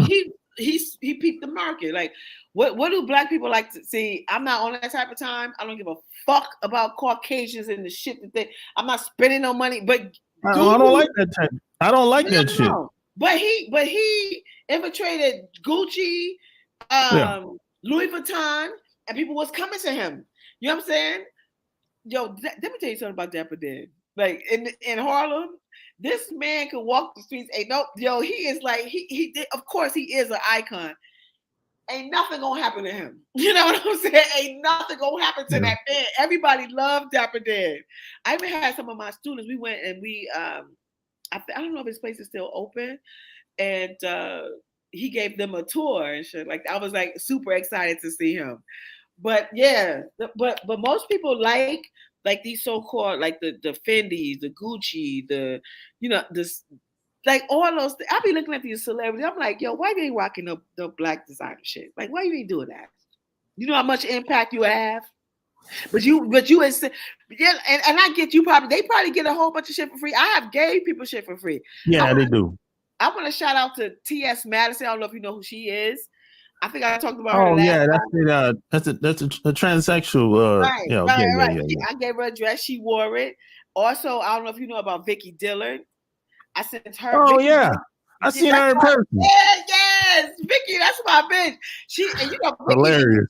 S2: peeped the market. Like, what do black people like to see? I'm not on that type of time. I don't give a fuck about Caucasians and the shit that I'm not spending no money. But
S1: I don't like that type. I don't like that shit.
S2: But he infiltrated Gucci, Louis Vuitton, and people was coming to him. You know what I'm saying? Yo, let me tell you something about Dapper Dan. Like in Harlem, this man can walk the streets. Ain't no, yo, he is like he did. Of course, he is an icon. Ain't nothing gonna happen to him. You know what I'm saying? Ain't nothing gonna happen to that man. Everybody loved Dapper Dan. I even had some of my students. We went and we I don't know if his place is still open, and he gave them a tour and shit. Like I was like super excited to see him. But yeah, but most people like these so-called like the Fendi's, the Gucci, the this like all those. I be looking at these celebrities. I'm like, yo, why they rocking the black designer shit? Like, why you ain't doing that? You know how much impact you have. But you yeah, and I get you they probably get a whole bunch of shit for free. I have gay people shit for free.
S1: Yeah, they do.
S2: I want to shout out to T.S. Madison. I don't know if you know who she is. I think I talked about her.
S1: Oh yeah, that's a transsexual.
S2: Right,
S1: Yeah.
S2: I gave her a dress. She wore it. Also, I don't know if you know about Vicky Dillard. I sent her.
S1: Oh Vicky, yeah, I seen her in person.
S2: Yeah, yes, Vicky, that's my bitch. And Vicky,
S1: hilarious.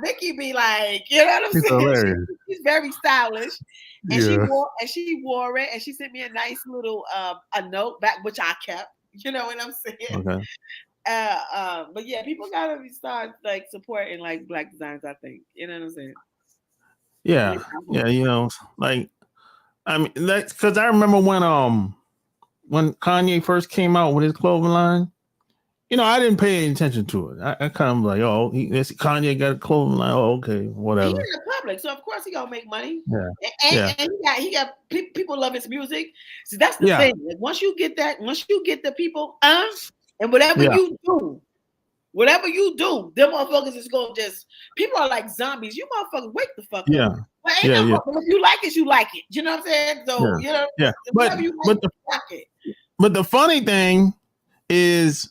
S2: Vicky be like, you know what I'm saying?
S1: Hilarious.
S2: She's very stylish, and she wore it, and she sent me a nice little a note back, which I kept. You know what I'm saying?
S1: Okay.
S2: But yeah, people gotta start like supporting like black designs. I think you know what I'm saying.
S1: Yeah, you know, like I mean, that's because I remember when Kanye first came out with his clothing line. You know, I didn't pay any attention to it. I kind of like, oh, Kanye got a clothing line. Oh, okay, whatever.
S2: He's in the public, so of course he gonna make money.
S1: Yeah,
S2: and he got people love his music. So that's the thing. Like, once you get the people, and whatever you do, them motherfuckers is gonna just. People are like zombies. You motherfuckers, wake the fuck up. Well, if you like it, you like it. You know what I'm saying? So you know,
S1: but the funny thing is,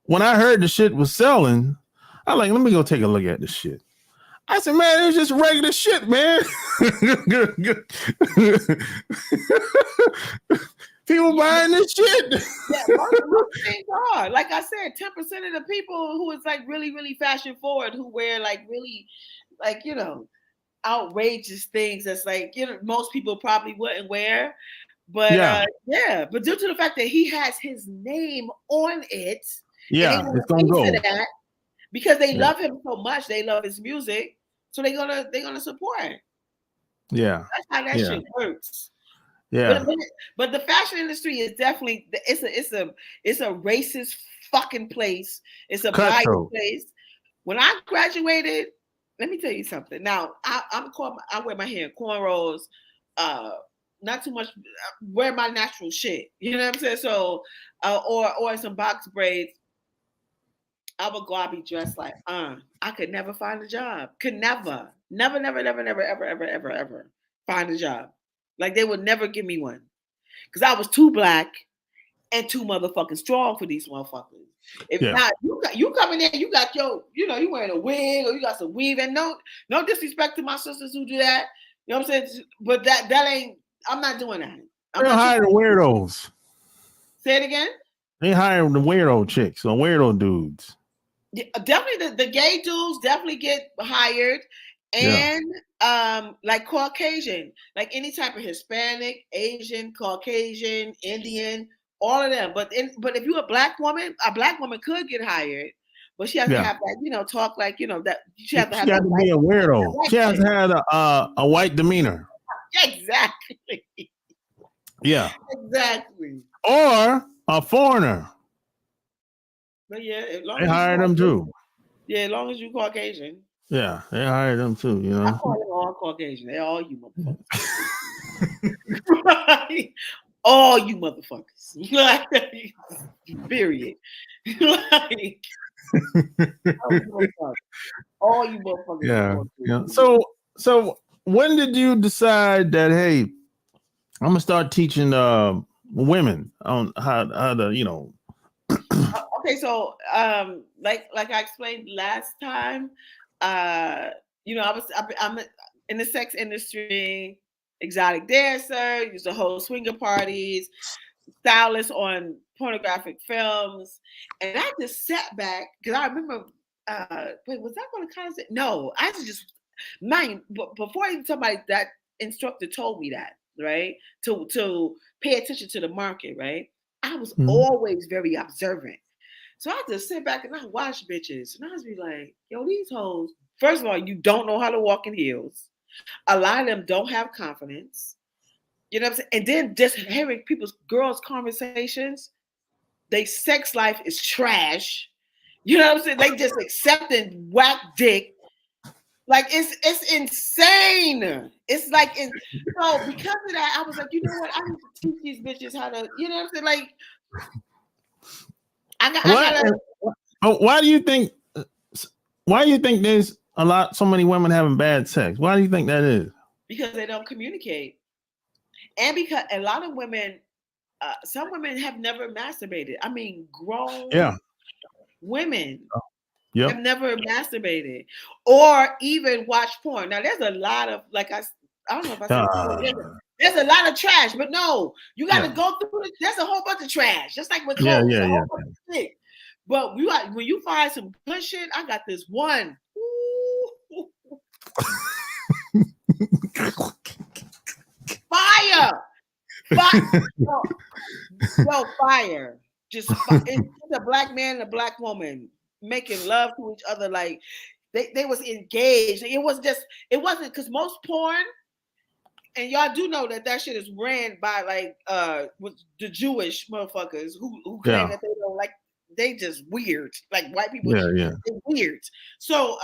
S1: when I heard the shit was selling, I like, let me go take a look at this shit. I said, man, it's just regular shit, man. People buying this shit.
S2: Most things are. Like I said, 10% of the people who is like really, really fashion forward, who wear like really, like, you know, outrageous things that's like, you know, most people probably wouldn't wear. But but due to the fact that he has his name on it,
S1: it's gonna go.
S2: That because they love him so much, they love his music, so they're gonna support him.
S1: Yeah,
S2: that's how that shit works.
S1: Yeah,
S2: but the fashion industry is definitely it's a racist fucking place. It's a biased place. When I graduated, let me tell you something. Now I wear my hair in cornrows, not too much. Wear my natural shit. You know what I'm saying? So, or some box braids. I would go. I'd be dressed like, I could never find a job. Could never ever find a job. Like they would never give me one, because I was too black and too motherfucking strong for these motherfuckers. If not, you come in there, you got you wearing a wig or you got some weave, and no disrespect to my sisters who do that. You know what I'm saying? But that ain't. I'm not doing that.
S1: They're hiring weirdos.
S2: Say it again.
S1: They hiring the weirdo chicks or weirdo dudes.
S2: definitely the gay dudes definitely get hired, and like Caucasian, like any type of Hispanic, Asian, Caucasian, Indian, all of them. But if you're a black woman could get hired, but she has to
S1: Yeah.
S2: have that, talk like that. She has to
S1: She
S2: have
S1: got
S2: that
S1: to be a weirdo. She has to have a white demeanor.
S2: exactly,
S1: Yeah.
S2: exactly.
S1: Or a foreigner.
S2: But yeah, as long
S1: They
S2: as
S1: hire them too.
S2: yeah, as long as you Caucasian.
S1: Yeah, they hire them too,
S2: I call them all Caucasian. They're all you motherfuckers. All you motherfuckers. Period. Like, all you motherfuckers.
S1: Yeah. So when did you decide that, hey, I'm gonna start teaching women on how to
S2: Okay, so like I explained last time, I'm in the sex industry, exotic dancer, used to host swinger parties, stylist on pornographic films, and I just sat back because I remember. Wait, was that going to concert? No, I just mind. But before even somebody that instructor told me that, right, to pay attention to the market, right, I was always very observant. So I just sit back and I watch bitches, and I just be like, yo, these hoes. First of all, you don't know how to walk in heels. A lot of them don't have confidence. You know what I'm saying? And then just hearing girls' conversations, they sex life is trash. You know what I'm saying? They just accepting whack dick. Like it's insane. It's like so because of that, I was like, you know what? I need to teach these bitches how to, you know what I'm saying? Like I gotta.
S1: Why do you think? Why do you think there's so many women having bad sex? Why do you think that is?
S2: Because they don't communicate, and because a lot of women, some women have never masturbated. I mean, grown women have never masturbated or even watched porn. Now, there's a lot of I don't know if I said before, there's a lot of trash, but no, you got to go through it. There's a whole bunch of trash, just like with clothes. But when you find some good shit, I got this one. Fire! Yo, fire. Just it's a black man and a black woman making love to each other like they was engaged. It wasn't because most porn, and y'all do know that shit is ran by with the Jewish motherfuckers who claim that they don't like, they just weird. Like white people, they're weird. So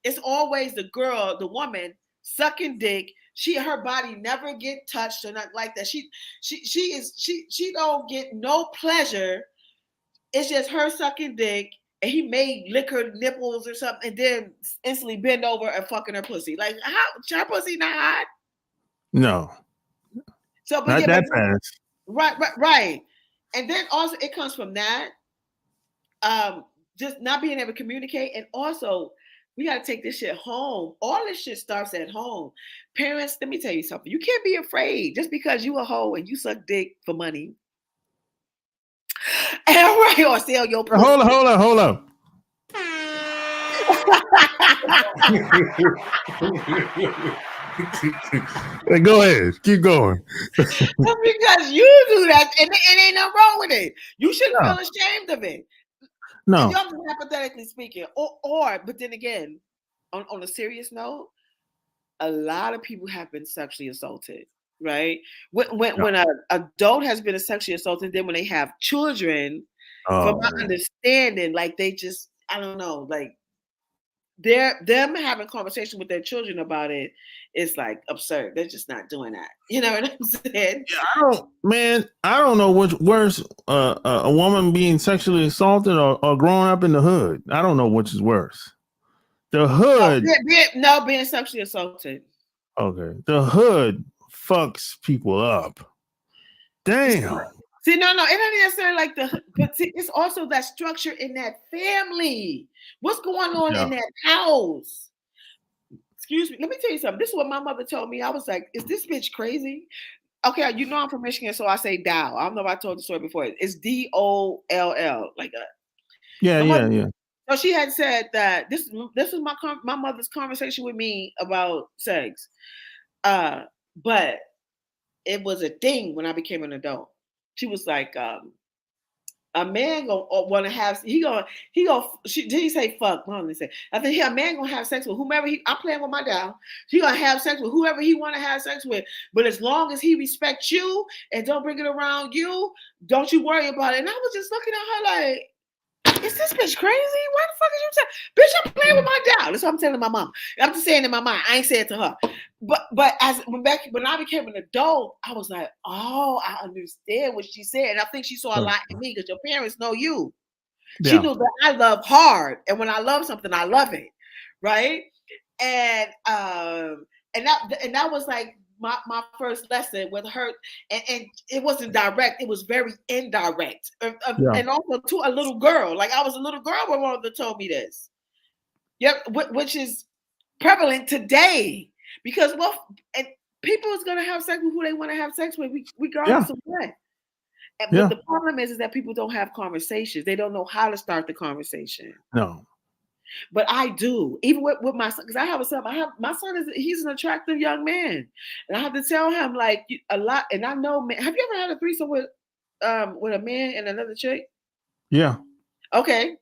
S2: it's always the girl, the woman sucking dick. Her body never get touched or not like that. She don't get no pleasure. It's just her sucking dick, and he may lick her nipples or something, and then instantly bend over and fucking her pussy. Like how her pussy not hot?
S1: No.
S2: So but
S1: not that fast.
S2: Right. And then also it comes from that. Just not being able to communicate, and also we got to take this shit home. All this shit starts at home. Parents, let me tell you something. You can't be afraid just because you a hoe and you suck dick for money. And right, or sell your pussy.
S1: Hold up. Go ahead. Keep going.
S2: Because you do that, and it ain't nothing wrong with it. You shouldn't feel ashamed of it.
S1: No.
S2: You're hypothetically speaking. But then again, on a serious note, a lot of people have been sexually assaulted, right? When an adult has been sexually assaulted, then when they have children, from my understanding, like they just, I don't know, like them having conversation with their children about it is like absurd. They're just not doing that. You know what I'm saying?
S1: Yeah, I don't know which worse, a woman being sexually assaulted or growing up in the hood. I don't know which is worse. The hood.
S2: Being sexually assaulted.
S1: Okay. The hood fucks people up. Damn.
S2: See, no, it ain't necessarily but see, it's also that structure in that family. What's going on in that house? Excuse me. Let me tell you something. This is what my mother told me. I was like, is this bitch crazy? Okay, you know I'm from Michigan, so I say Doll. I don't know if I told the story before. It's DOLL. Like
S1: Yeah.
S2: So she had said that this was my mother's conversation with me about sex. But it was a thing when I became an adult. She was like, a man gonna want to have did he say fuck? Mom didn't say. I think a man gonna have sex with whomever I'm playing with my doll. He gonna have sex with whoever he want to have sex with, but as long as he respects you and don't bring it around you, don't you worry about it. And I was just looking at her like, is this bitch crazy? Why the fuck is you telling? Bitch, I'm playing with my doll. That's what I'm telling my mom. I'm just saying in my mind. I ain't saying it to her. But when I became an adult, I was like, oh, I understand what she said. And I think she saw a lot in me because your parents know you. Yeah. She knew that I love hard. And when I love something, I love it. Right. And that was like my first lesson with her, and it wasn't direct, it was very indirect. And also to a little girl. Like I was a little girl when one of them told me this. Yep, which is prevalent today. Because and people is gonna have sex with who they want to have sex with, regardless of what. But the problem is that people don't have conversations. They don't know how to start the conversation.
S1: No.
S2: But I do, even with my son, because I have a son. My son he's an attractive young man, and I have to tell him like a lot. And I know, man, have you ever had a threesome with a man and another chick?
S1: Yeah.
S2: Okay.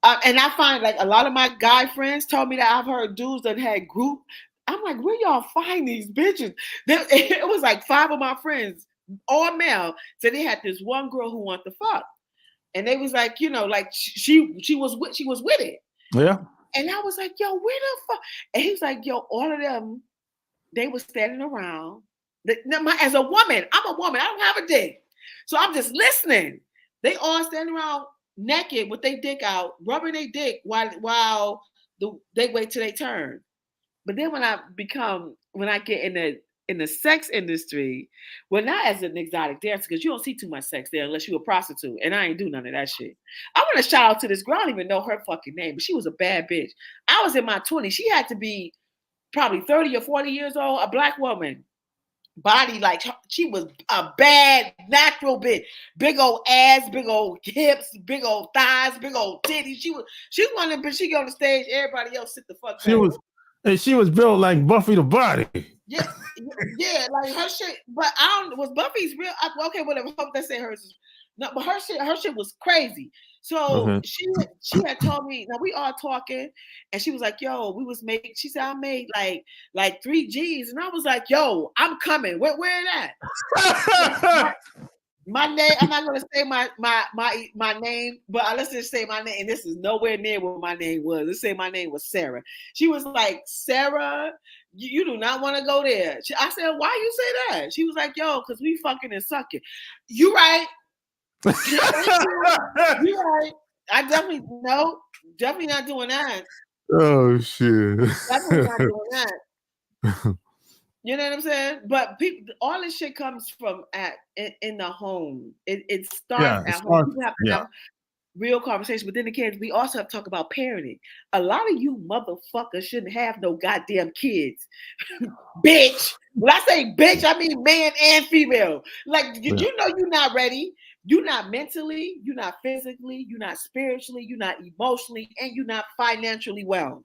S2: And I find like a lot of my guy friends told me that I've heard dudes that had group. I'm like, where y'all find these bitches? It was like 5 of my friends, all male, said they had this one girl who wanted to fuck, and they was like, like she was with it.
S1: Yeah.
S2: And I was like, yo, where the fuck? And he was like, yo, all of them, they were standing around. As a woman, I'm a woman. I don't have a dick. So I'm just listening. They all standing around naked with their dick out, rubbing their dick while they wait till they turn. But then when I get in the sex industry, well, not as an exotic dancer, because you don't see too much sex there unless you're a prostitute, and I ain't do none of that shit. I want to shout out to this girl. I don't even know her fucking name, but she was a bad bitch. I was in my 20s. She had to be probably 30 or 40 years old, a black woman. Body like she was a bad natural bitch. Big old ass, big old hips, big old thighs, big old titties. She wanted, but she go on the stage, everybody else sit the fuck back.
S1: She was built like Buffy the Body.
S2: Yeah, like her shit. But was Buffy's real? Okay, whatever. Hope they say hers is no, but her shit was crazy. So she had told me. Now we all talking, and she was like, "Yo, we was making." She said, "I made like 3 G's," and I was like, "Yo, I'm coming. Where that?" My name. I'm not gonna say my name, but let's just say my name. And this is nowhere near what my name was. Let's say my name was Sarah. She was like, "Sarah, you do not want to go there." I said, "Why you say that?" She was like, "Yo, because we fucking and sucking." You right? You right? I definitely not doing that.
S1: Oh shit!
S2: Definitely not doing that. You know what I'm saying? But all this shit comes from in the home. It starts at home. People have to have real conversation. But then again, we also have to talk about parenting. A lot of you motherfuckers shouldn't have no goddamn kids. Bitch. When I say bitch, I mean man and female. Like, you know you're not ready. You're not mentally, you're not physically, you're not spiritually, you're not emotionally, and you're not financially well.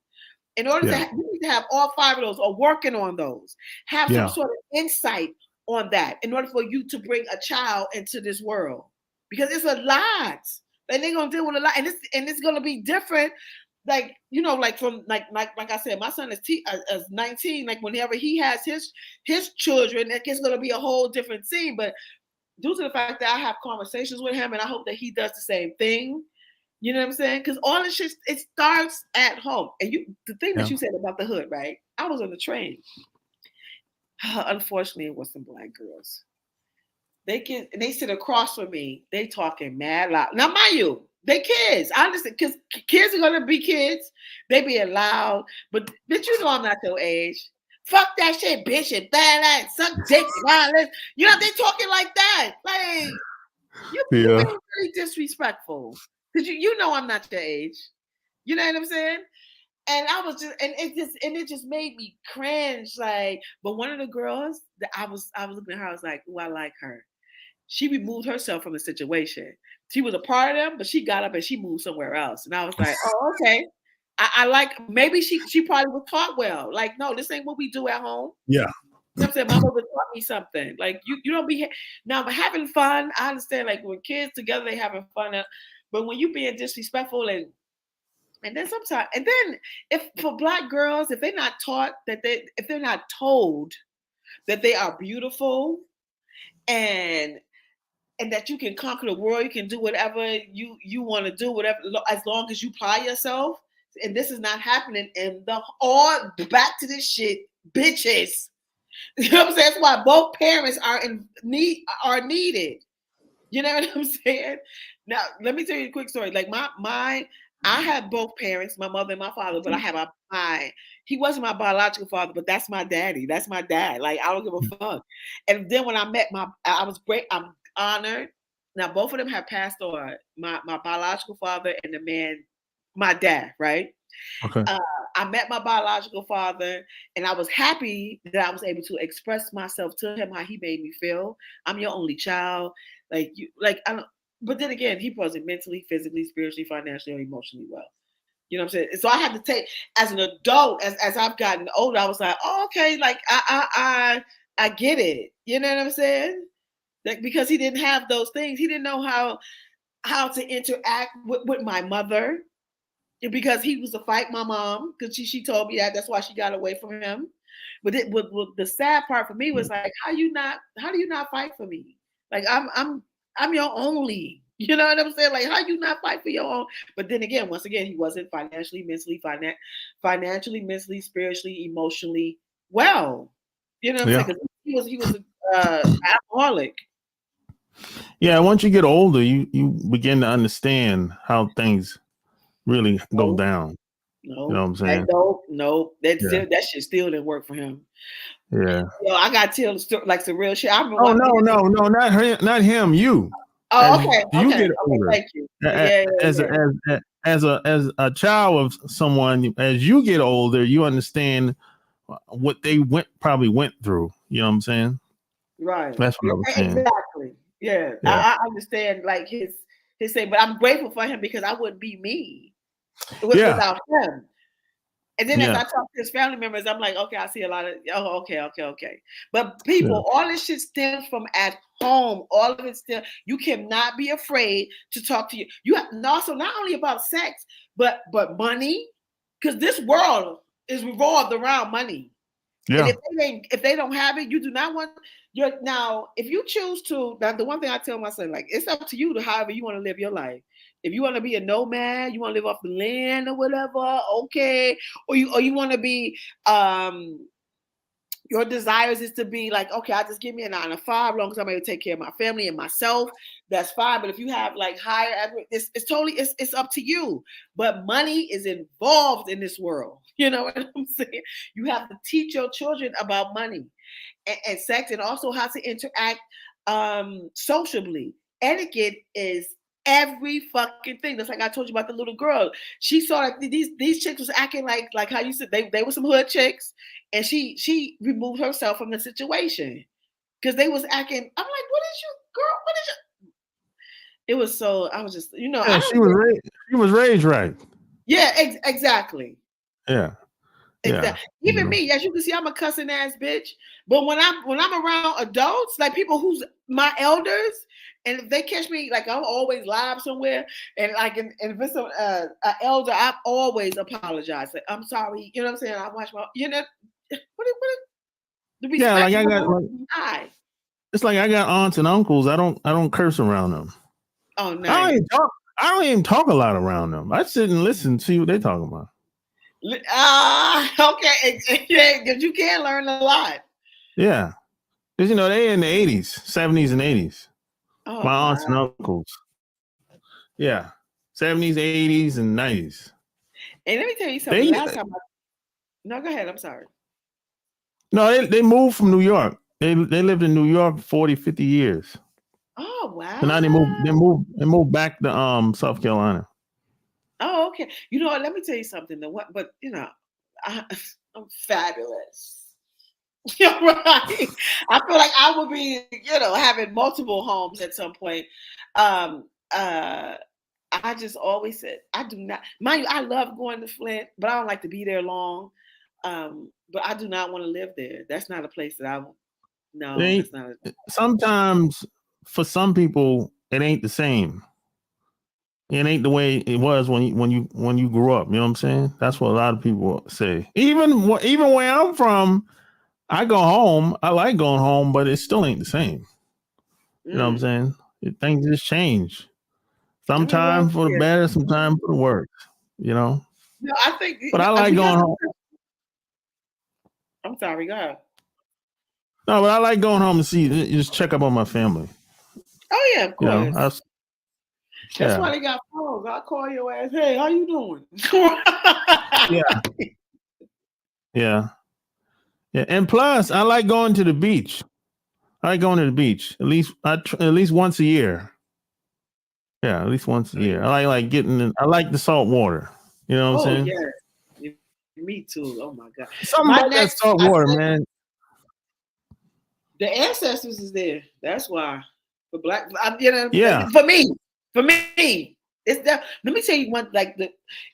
S2: In order you need to have all 5 of those or working on those. Have some sort of insight on that in order for you to bring a child into this world. Because it's a lot. And they're gonna deal with a lot. And it's gonna be different. Like, like from like I said, my son is 19. Like whenever he has his children, it's gonna be a whole different scene. But due to the fact that I have conversations with him, and I hope that he does the same thing. You know what I'm saying? Because all this shit, it starts at home. And the thing that you said about the hood, right? I was on the train. Unfortunately, it was some black girls. They sit across from me. They talking mad loud. Now, mind you, they kids. I understand, because kids are gonna be kids. They being loud, but you know I'm not your age. Fuck that shit, bitch, and that, suck dick, violence. You know, they talking like that. Like, you're being really disrespectful. Because you know I'm not your age. You know what I'm saying? And I was it just made me cringe. Like, but one of the girls that I was looking at her, I was like, oh, I like her. She removed herself from the situation. She was a part of them, but she got up and she moved somewhere else. And I was like, oh, okay. I like, maybe she probably was taught well. Like, no, this ain't what we do at home.
S1: Yeah.
S2: You know what I'm saying? My mother taught me something. Like, you don't be now, but having fun. I understand. Like, when kids together, they having fun. But when you being disrespectful and then sometimes, and then if for Black girls, if they're not taught that if they're not told that they are beautiful and that you can conquer the world, you can do whatever you want to do, whatever, as long as you apply yourself. And this is not happening in back to this shit, bitches. You know what I'm saying? That's why both parents are needed. You know what I'm saying? Now, let me tell you a quick story. Like I have both parents, my mother and my father, but I have he wasn't my biological father, but that's my daddy. That's my dad. Like, I don't give a fuck. And then when I met I was great. I'm honored. Now, both of them have passed on. My biological father and the man, my dad, right?
S1: Okay.
S2: I met my biological father, and I was happy that I was able to express myself to him how he made me feel. I'm your only child. Like, I don't. But then again, he wasn't mentally, physically, spiritually, financially, or emotionally well. You know what I'm saying? So I had to take, as an adult, as I've gotten older, I was like, oh, okay, like I get it. You know what I'm saying? Like, because he didn't have those things. He didn't know how to interact with my mother, because he was to fight my mom, because she told me that's why she got away from him. But the sad part for me was like, how do you not fight for me? Like, I'm your only. You know what I'm saying? Like, how you not fight for your own? But then again, once again, he wasn't financially, mentally, spiritually, emotionally well. You know what I'm saying? Because he was an alcoholic.
S1: Yeah, once you get older, you begin to understand how things really go down.
S2: No,
S1: you know what I'm saying?
S2: No, that shit still didn't work for him.
S1: Yeah.
S2: I got to tell the story, like, some real shit. I remember.
S1: Oh no, not him. You.
S2: Oh, okay.
S1: You get older.
S2: Thank you. Yeah.
S1: As a child of someone, as you get older, you understand what they probably went through. You know what I'm saying?
S2: Right.
S1: That's what I was saying.
S2: Exactly. Yeah. I understand, like, his thing, but I'm grateful for him, because I wouldn't be me without him. And then as I talk to his family members, I'm like, okay, I see a lot of, okay. But people, all this shit stems from at home. All of it still, you cannot be afraid to talk to you. You have also not only about sex, but money, because this world is revolved around money.
S1: Yeah.
S2: And if they don't have it, you do not want now, if you choose to, now the one thing I tell my son, like, it's up to you to however you want to live your life. If you want to be a nomad, you want to live off the land or whatever, okay. Or you want to be your desires is to be like, okay, I just give me a 9 to 5, long as I'm able to take care of my family and myself, that's fine. But if you have like higher, it's totally, it's up to you. But money is involved in this world. You know what I'm saying? You have to teach your children about money and sex, and also how to interact sociably. Etiquette is every fucking thing. That's like I told you about the little girl. She saw like these chicks was acting like how you said they were some hood chicks, and she removed herself from the situation because they was acting. I'm like, what is you, girl? What is you? It was so. I was just,
S1: Yeah, she was raised right.
S2: Yeah, exactly.
S1: Yeah.
S2: Exactly. Even me, as you can see, I'm a cussing ass bitch. But when I'm around adults, like people who's my elders, and if they catch me, like, I'm always live somewhere, and like, and if it's an elder, I always apologize. Like, I'm sorry. You know what I'm saying? I watch my, what the respect.
S1: Yeah, like I got. It's like I got aunts and uncles. I don't curse around them.
S2: Oh no.
S1: I don't even talk a lot around them. I sit and listen, see what they talking about.
S2: Okay, yeah, because you can learn a lot.
S1: Yeah, because they in the 80s, 70s, and 80s.
S2: Oh,
S1: my aunts and uncles. Yeah, 70s, 80s, and 90s.
S2: And let me tell you something. Last time, no, go ahead. I'm sorry.
S1: No, they moved from New York. They lived in New York 40, 50 years.
S2: Oh wow!
S1: So now they moved back to South Carolina.
S2: Oh, okay. You know what? Let me tell you something. But I'm fabulous. You're right. I feel like I would be, having multiple homes at some point. I just always said I do not. Mind you, I love going to Flint, but I don't like to be there long. But I do not want to live there. That's not a place that I. No, that's not.
S1: Sometimes for some people, it ain't the same. It ain't the way it was when you grew up. You know what I'm saying? That's what a lot of people say. Even where I'm from, I go home. I like going home, but it still ain't the same. You know what I'm saying? Things just change. Sometimes for the better, sometimes for the worse. You know.
S2: No, I think.
S1: But I like going home.
S2: I'm sorry, go ahead.
S1: No, but I like going home to see, just check up on my family.
S2: Oh yeah, of course.
S1: You know,
S2: that's why they got phones. I'll call your ass. Hey, how you doing?
S1: Yeah. And plus, I like going to the beach. I like going to the beach at least once a year. Yeah, at least once a year. I like I like the salt water. You know what I'm saying?
S2: Yeah. Me too. Oh my God.
S1: Something about that salt water, man.
S2: The ancestors is there. That's why. For black, you know,
S1: yeah.
S2: For me, it's that. Let me tell you one. Like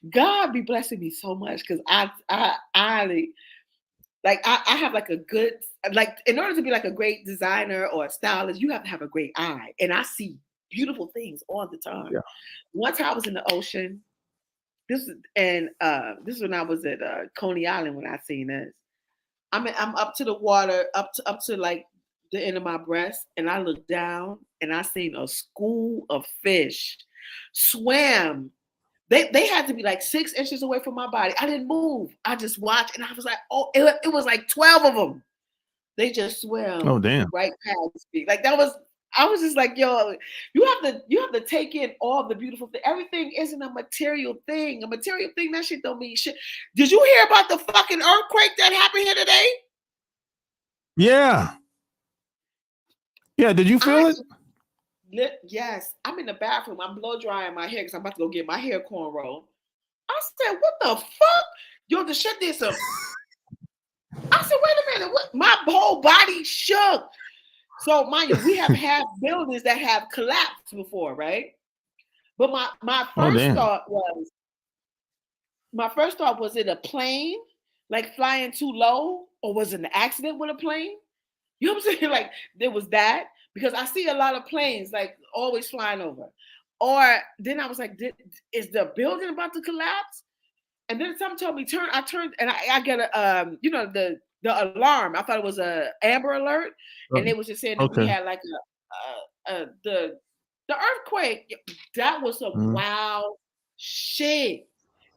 S2: God be blessing me so much because I have like a good, like, in order to be like a great designer or a stylist, you have to have a great eye, and I see beautiful things all the time.
S1: Yeah.
S2: One time I was in the ocean. This is when I was at Coney Island when I seen this. I'm up to the water, up to like the end of my breast, and I looked down and I seen a school of fish swam. They had to be like 6 inches away from my body. I didn't move. I just watched, and I was like, oh, it was like 12 of them. They just swam.
S1: Oh damn!
S2: Right past me. Like that was. I was just like, yo, you have to take in all the beautiful things. Everything isn't a material thing. A material thing, that shit don't mean shit. Did you hear about the fucking earthquake that happened here today?
S1: Yeah. Yeah, did you feel it?
S2: Yes. I'm in the bathroom. I'm blow drying my hair because I'm about to go get my hair cornrow. I said, what the fuck? Yo, the shit did some. I said, wait a minute. What? My whole body shook. So, mind you, we have had buildings that have collapsed before, right? But my first thought was it a plane, like flying too low, or was it an accident with a plane? You know what I'm saying? Like there was that, because I see a lot of planes like always flying over. Or then I was like, is the building about to collapse? And then something told me turn. I turned and I get a the alarm. I thought it was a Amber Alert, and it was just saying that we had like the earthquake. That was some wild shit.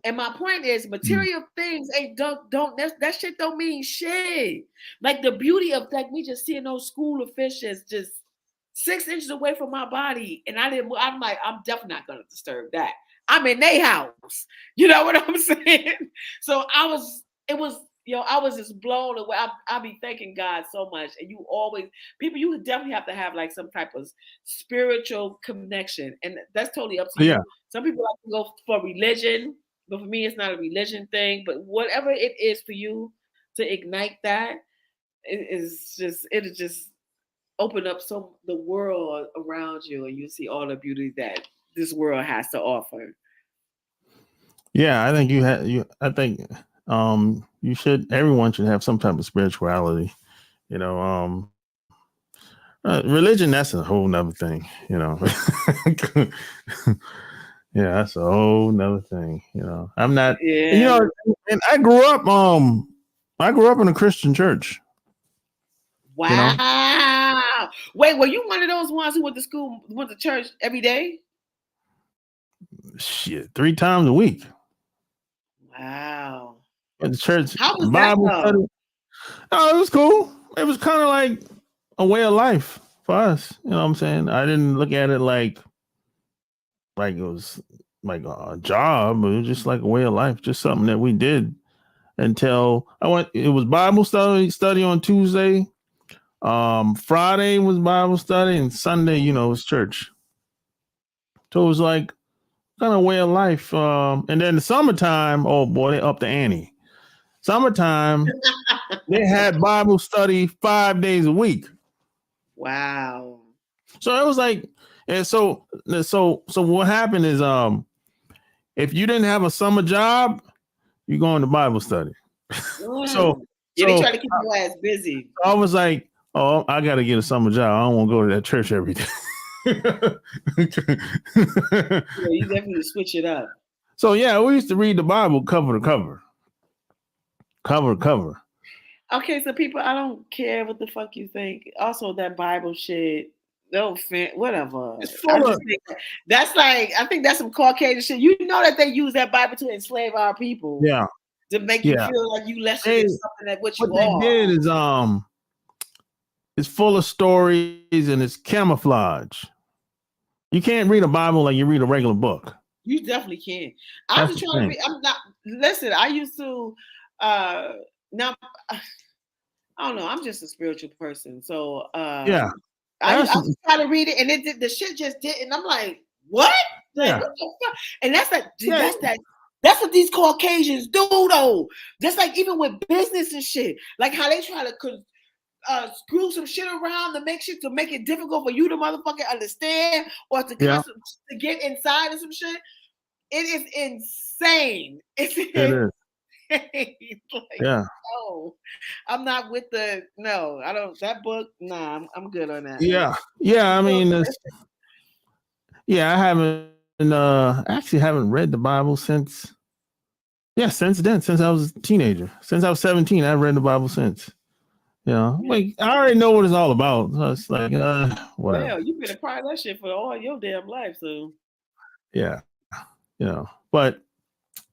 S2: And my point is, material things ain't don't that shit don't mean shit. Like the beauty of like me just seeing those school of fishes just 6 inches away from my body, and I'm like, I'm definitely not gonna disturb that. I'm in their house. You know what I'm saying? So I was just blown away. I be thanking God so much. And you definitely have to have like some type of spiritual connection. And that's totally up to you. Some people like to go for religion, but for me, it's not a religion thing. But whatever it is for you to ignite that, it'll just open up the world around you, and you see all the beauty that this world has to offer.
S1: Yeah, I think everyone should have some type of spirituality. You know, religion, that's a whole nother thing, you know. Yeah, that's a whole nother thing. You know, I'm not, you know, and I grew up in a Christian church.
S2: Wow. You know? Wait, were you one of those ones who went to church every day?
S1: Shit, 3 times a week.
S2: Wow.
S1: At the church.
S2: How was Bible study.
S1: Oh, it was cool. It was kind of like a way of life for us. You know what I'm saying? I didn't look at it like it was like a job. It was just like a way of life, just something that we did until it was Bible study on Tuesday. Friday was Bible study, and Sunday, you know, was church. So it was like kind of way of life. And then the summertime, oh boy, they up the ante. Summertime, they had Bible study 5 days a week.
S2: Wow.
S1: So it was like, And so what happened is if you didn't have a summer job, you go into Bible study. So
S2: Yeah, they
S1: so
S2: try to keep your ass busy.
S1: I was like, oh, I gotta get a summer job. I don't want to go to that church every day.
S2: Yeah, you definitely switch it up.
S1: So yeah, we used to read the Bible cover to cover. Cover to cover.
S2: Okay, so people, I don't care what the fuck you think. Also, that Bible shit, no whatever.
S1: It's
S2: I
S1: full of
S2: just think that's like, I think that's some Caucasian shit. You know that they use that Bible to enslave our people,
S1: yeah,
S2: to make you
S1: yeah.
S2: feel like you lesser than something that what you
S1: What they
S2: are.
S1: did is it's full of stories and it's camouflage. You can't read a Bible like you read a regular book.
S2: You definitely can. I'm
S1: That's
S2: just
S1: the
S2: trying to
S1: thing.
S2: be. I'm not. Listen, I used to. Now, I don't know. I'm just a spiritual person, so
S1: Yeah,
S2: I
S1: that's
S2: was trying to read it, and the shit just didn't. I'm like, what? Like,
S1: yeah,
S2: what the fuck? And that's like,
S1: yeah.
S2: that's what these Caucasians do, though. Just like even with business and shit, like how they try to screw some shit around to make it difficult for you to motherfucking understand or to
S1: Yeah.
S2: to get inside of some shit. It is insane. It's
S1: It is.
S2: insane. Like,
S1: Yeah.
S2: no, I'm not with no, I don't, that book, nah, I'm good on that.
S1: Yeah. Yeah. I mean, I haven't actually haven't read the Bible since since then, since I was a teenager. Since I was 17, I've read the Bible since. You know, like I already know what it's all about. So it's like whatever.
S2: Well, you've been a part of that shit for all your damn life, so
S1: Yeah. You know. But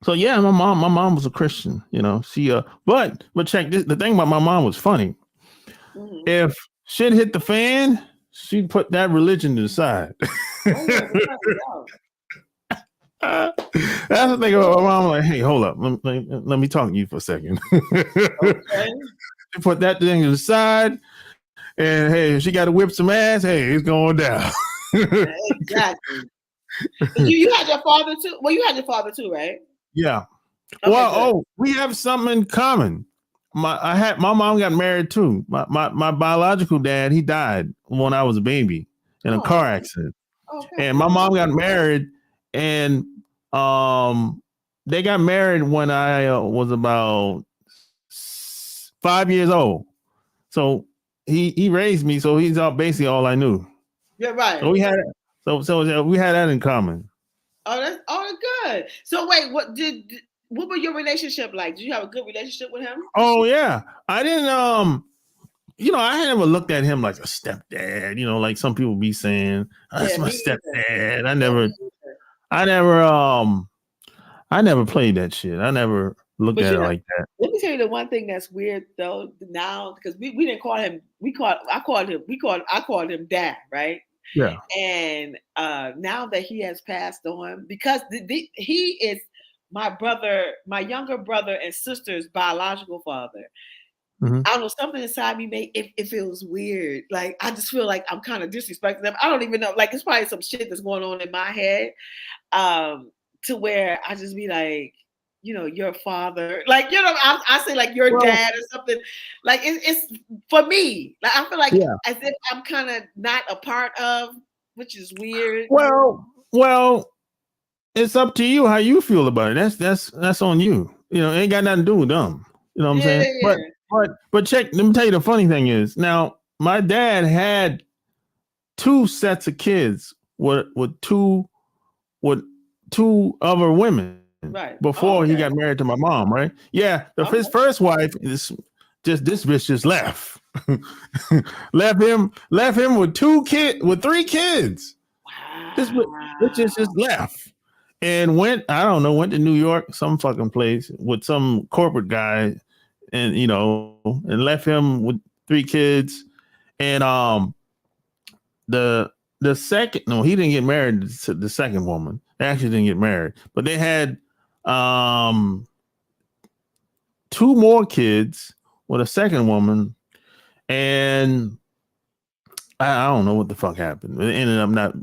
S1: so yeah, my mom was a Christian, you know. She but check this, the thing about my mom was funny. If shit hit the fan, she'd put that religion to the side. That's the thing about my mom. Like, hey, hold up, let me talk to you for a second.
S2: okay.
S1: She put that thing to the side, and hey, if she got to whip some ass, hey, it's going down.
S2: Exactly. You had your father too. Well, you had your father too, right?
S1: Yeah.
S2: Okay,
S1: well, we have something in common. My mom got married too. My biological dad, he died when I was a baby in a car accident.
S2: Okay.
S1: And my mom got married, and they got married when I was about 5 years old. So he raised me, so he's basically all I knew.
S2: Yeah, right.
S1: So we had we had that in common.
S2: Oh, that's good. So wait, what were your relationship like? Did you have a good relationship with him?
S1: Oh yeah, I didn't I never looked at him like a stepdad. You know, like some people be saying, "That's my stepdad." I never played that shit. I never looked at it like that.
S2: Let me tell you the one thing that's weird though now, because we didn't call him. I called him dad, right?
S1: Yeah.
S2: And now that he has passed on, because he is my younger brother and sister's biological father.
S1: Mm-hmm.
S2: I don't know, something inside me it feels weird. Like I just feel like I'm kind of disrespecting them. I don't even know. Like it's probably some shit that's going on in my head, to where I just be like, your father, like I say like your dad or something. Like it's for me. Like I feel like as if I'm kind of not a part of, which is weird.
S1: Well, it's up to you how you feel about it. That's on you. You know, it ain't got nothing to do with them. You know what I'm saying?
S2: Yeah.
S1: But check. Let me tell you the funny thing is, now my dad had 2 sets of kids with two other women.
S2: Right.
S1: Before he got married to my mom, right? Yeah. His first wife is this bitch just left. left him with 3 kids.
S2: Wow.
S1: This bitch just left and went to New York, some fucking place with some corporate guy, and and left him with 3 kids. And the second, no, he didn't get married to the second woman. They actually didn't get married, but they had 2 more kids with a second woman, and I don't know what the fuck happened. It ended up not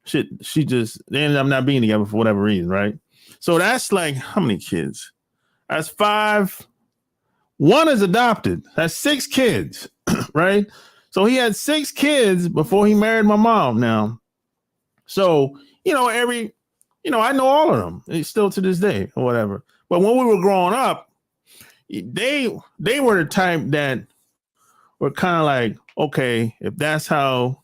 S1: shit. They ended up not being together for whatever reason, right? So that's like how many kids? That's 5. 1 is adopted. That's 6 kids, right? So he had 6 kids before he married my mom. Now, So, I know all of them. It's still to this day or whatever. But when we were growing up, they were the type that were kind of like, okay, if that's how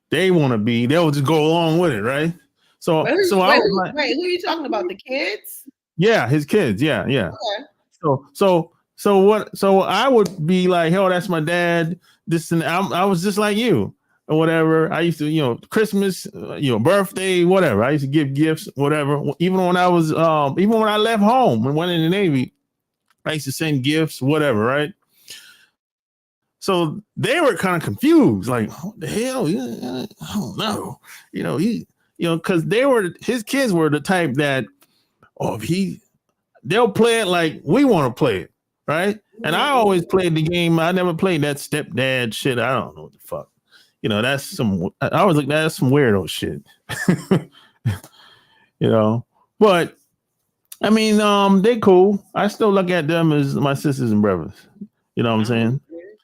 S1: they want to be, they'll just go along with it, right? So I was like,
S2: wait, who are you talking about? The kids?
S1: yeah, his kids, yeah.
S2: Okay.
S1: So I would be like, hell, that's my dad. This and I was just like you or whatever. I used to, Christmas, birthday, whatever. I used to give gifts, whatever. Even when I was, even when I left home and went in the Navy, I used to send gifts, whatever, right? So they were kind of confused, like, what the hell? I don't know, because his kids were the type that, they'll play it like we want to play it, right? And I always played the game. I never played that stepdad shit. I don't know what the fuck. I was like, that's some weirdo shit. But I mean, they cool. I still look at them as my sisters and brothers. You know what I'm saying?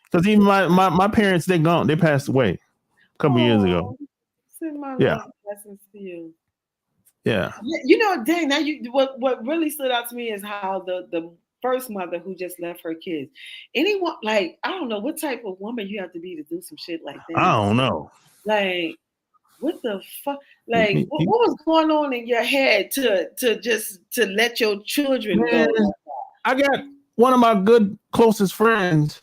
S1: Because even my parents, they gone. They passed away a couple years ago.
S2: Send my
S1: Yeah.
S2: blessings to you.
S1: Yeah.
S2: Dang, now what really stood out to me is how the first mother who just left her kids. Anyone, like, I don't know what type of woman you have to be to do some shit like that.
S1: I don't know.
S2: Like, what the fuck? Like, what was going on in your head to let your children go?
S1: I got one of my good closest friends.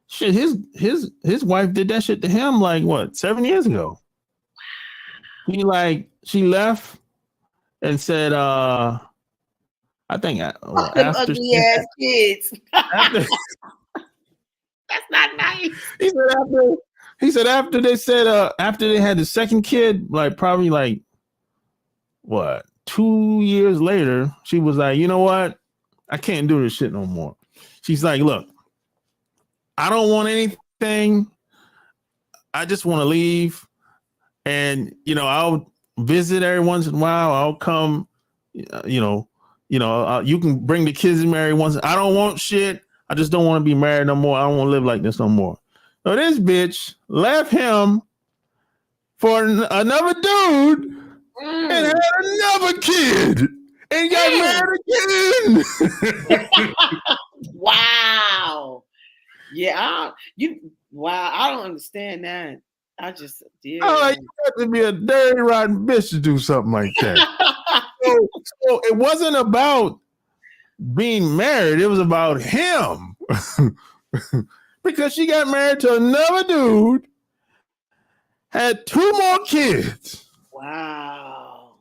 S1: Shit, his wife did that shit to him like what 7 years ago. She left and said, I think after
S2: ugly ass kids. That's not nice.
S1: He said after they had the second kid, like probably like what 2 years later, she was like, you know what? I can't do this shit no more. She's like, look, I don't want anything. I just want to leave. And, I'll visit every once in a while. I'll come, you can bring the kids and marry once. I don't want shit. I just don't want to be married no more. I don't want to live like this no more. So this bitch left him for another dude and had another kid and got married again.
S2: Wow. Yeah, I don't understand that. I just did.
S1: You have to be a dirty rotten bitch to do something like that. so it wasn't about being married, it was about him. Because she got married to another dude, had 2 more kids.
S2: Wow.